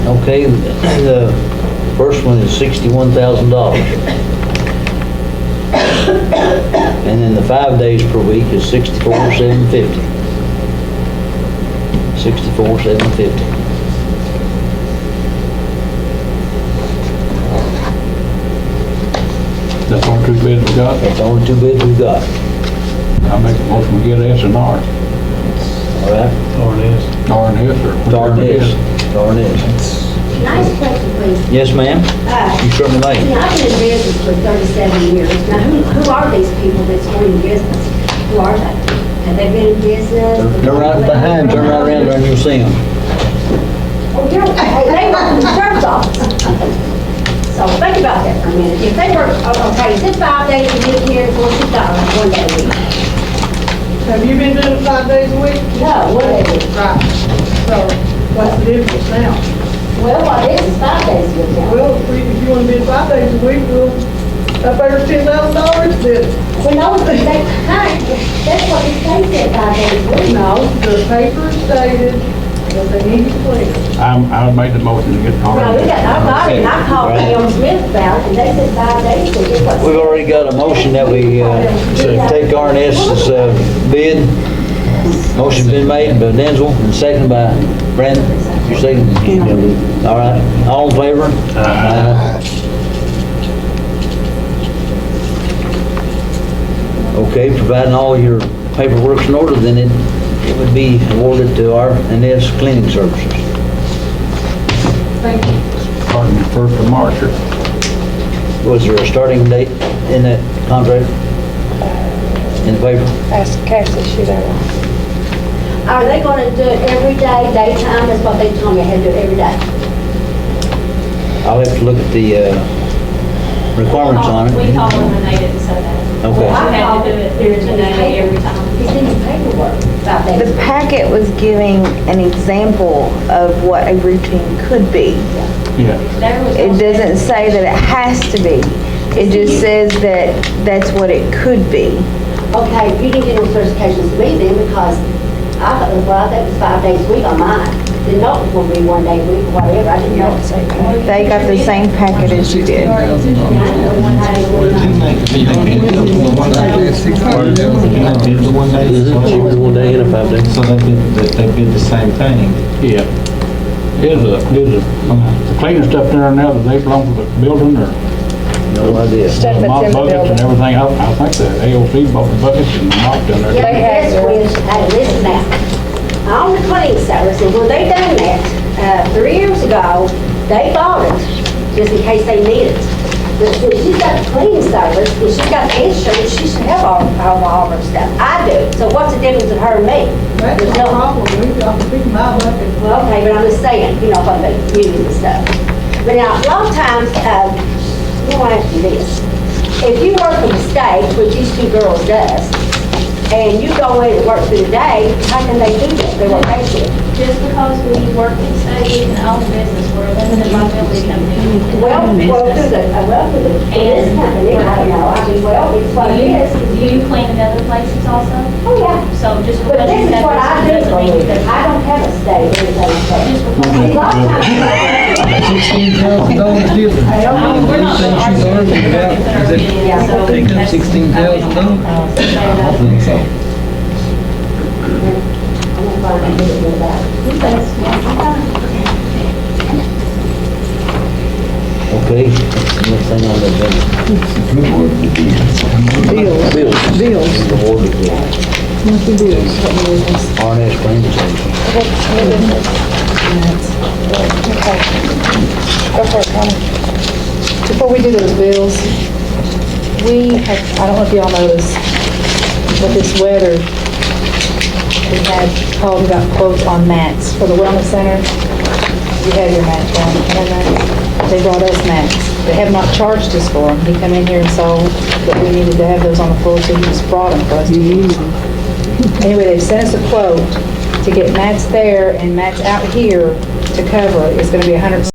[SPEAKER 1] Okay, the first one is $61,000. And then the 5 days per week is $64,750. $64,750.
[SPEAKER 8] That's all two bids we got.
[SPEAKER 1] That's the only two bids we've got.
[SPEAKER 8] I make a motion we get S and R.
[SPEAKER 1] All right?
[SPEAKER 14] R&S.
[SPEAKER 8] R and S or
[SPEAKER 1] Darn
[SPEAKER 8] whatever it
[SPEAKER 1] is.
[SPEAKER 8] is.
[SPEAKER 1] Darn is.
[SPEAKER 15] Can I ask a question, please?
[SPEAKER 1] Yes, ma'am? You certainly may.
[SPEAKER 15] You know, I've been in business for 37 years. Now, who are these people that's owning business? Who are they? Have they been in business?
[SPEAKER 1] Turn right behind, turn right around there and you'll see them.
[SPEAKER 15] Oh, they work in the sheriff's office. So think about that for a minute. If they work, okay, is it 5 days a week here, $46, 1 day a week?
[SPEAKER 3] Have you been doing it 5 days a week?
[SPEAKER 15] No, 1 day a week.
[SPEAKER 3] Right. So what's the difference now?
[SPEAKER 15] Well, what is 5 days a week now?
[SPEAKER 3] Well, if you want to bid 5 days a week, we'll, up there $10,000, then.
[SPEAKER 15] Well, no, that's what it states at 5 days a week.
[SPEAKER 3] No, the paper stated that they need to clean.
[SPEAKER 8] I would make the motion to get R
[SPEAKER 15] No,
[SPEAKER 8] and
[SPEAKER 15] we got, I got it, and I called Kim Smith about it, and they said 5 days, so guess what?
[SPEAKER 1] We've already got a motion that we take R&S's bid. Motion's been made by Denzel and seconded by Brandon. You second? All right. All in favor? Aye. Okay, providing all your paperwork's in order, then it would be awarded to R&S Cleaning Services.
[SPEAKER 3] Thank you.
[SPEAKER 8] Starting the 1st of March.
[SPEAKER 1] Was there a starting date in that contract? In the paper?
[SPEAKER 9] Ask Cassie, she don't know.
[SPEAKER 15] Are they gonna do it every day, daytime? That's what they told me, I had to do it every day.
[SPEAKER 1] I'll have to look at the requirements on it.
[SPEAKER 12] We call them and they didn't say that.
[SPEAKER 1] Okay.
[SPEAKER 12] I had to do it during the day every time.
[SPEAKER 15] It's in the paperwork, 5 days.
[SPEAKER 13] The packet was giving an example of what a routine could be.
[SPEAKER 8] Yeah.
[SPEAKER 12] There was
[SPEAKER 13] It
[SPEAKER 12] no-
[SPEAKER 13] doesn't say that it has to be. It just says that that's what it could be.
[SPEAKER 15] Okay, you didn't get no certifications to me then, because I thought, well, I think it was 5 days a week on mine. Didn't know it was gonna be 1 day a week or whatever, I didn't know.
[SPEAKER 13] They got the same packet as you did.
[SPEAKER 7] The 1 day and a 5 day.
[SPEAKER 4] So they bid the same thing.
[SPEAKER 8] Yeah. Is the cleaning stuff there now, that they belong to the building or
[SPEAKER 1] No idea.
[SPEAKER 9] Stuff
[SPEAKER 8] mop
[SPEAKER 9] that's in the
[SPEAKER 8] buckets and
[SPEAKER 9] building.
[SPEAKER 8] everything? I think the AOC bought the buckets and mopped down there.
[SPEAKER 15] Yeah,
[SPEAKER 9] They have
[SPEAKER 15] that's
[SPEAKER 9] their-
[SPEAKER 15] when, hey, listen now. On the cleaning service, and when they done that, 3 years ago, They bought it, just in case they need it. But if she's got the cleaning service, if she's got the insurance, she should have all her stuff. I do, so what's the difference in her and me?
[SPEAKER 3] That's
[SPEAKER 15] There's
[SPEAKER 3] no problem, we can buy one.
[SPEAKER 15] Well, okay, but I'm just saying, you know, what they use and stuff. But now, a lot of times, you want to ask you this. If you work for the state, which these two girls does, and you go in and work through the day, how can they do that? They work day shift.
[SPEAKER 12] Just because we work and study and own business, we're limited liability company.
[SPEAKER 15] Well, through this company, I don't know, I mean, well, it's what it is.
[SPEAKER 12] Do you clean in other places also?
[SPEAKER 15] Oh, yeah.
[SPEAKER 12] So just
[SPEAKER 15] But
[SPEAKER 12] because
[SPEAKER 15] this
[SPEAKER 12] you
[SPEAKER 15] is
[SPEAKER 12] have
[SPEAKER 15] what I
[SPEAKER 12] business
[SPEAKER 15] do for
[SPEAKER 12] doesn't
[SPEAKER 15] you.
[SPEAKER 12] mean that.
[SPEAKER 15] I don't have a state or anything like that.
[SPEAKER 12] Just because.
[SPEAKER 15] See, a lot of times-
[SPEAKER 8] $16,000 difference.
[SPEAKER 12] I mean, we're not.
[SPEAKER 8] Think she's arguing about, is it take up $16,000? I think so.
[SPEAKER 15] I'm gonna find out what it's about.
[SPEAKER 1] Okay, next thing on the agenda.
[SPEAKER 3] Bills.
[SPEAKER 1] Award of the
[SPEAKER 3] Monthly bills.
[SPEAKER 1] RNS claims station.
[SPEAKER 9] Okay. Go for it, Connie.
[SPEAKER 16] Before we do those bills, we have, I don't know if y'all noticed, but this weather, we had called about quotes on mats for the wellness center. You have your mats on, and then they brought us mats. They have not charged us for them. He come in here and saw that we needed to have those on the floor, so he just brought them for us to use. Anyway, they sent us a quote to get mats there and mats out here to cover. It's gonna be $100.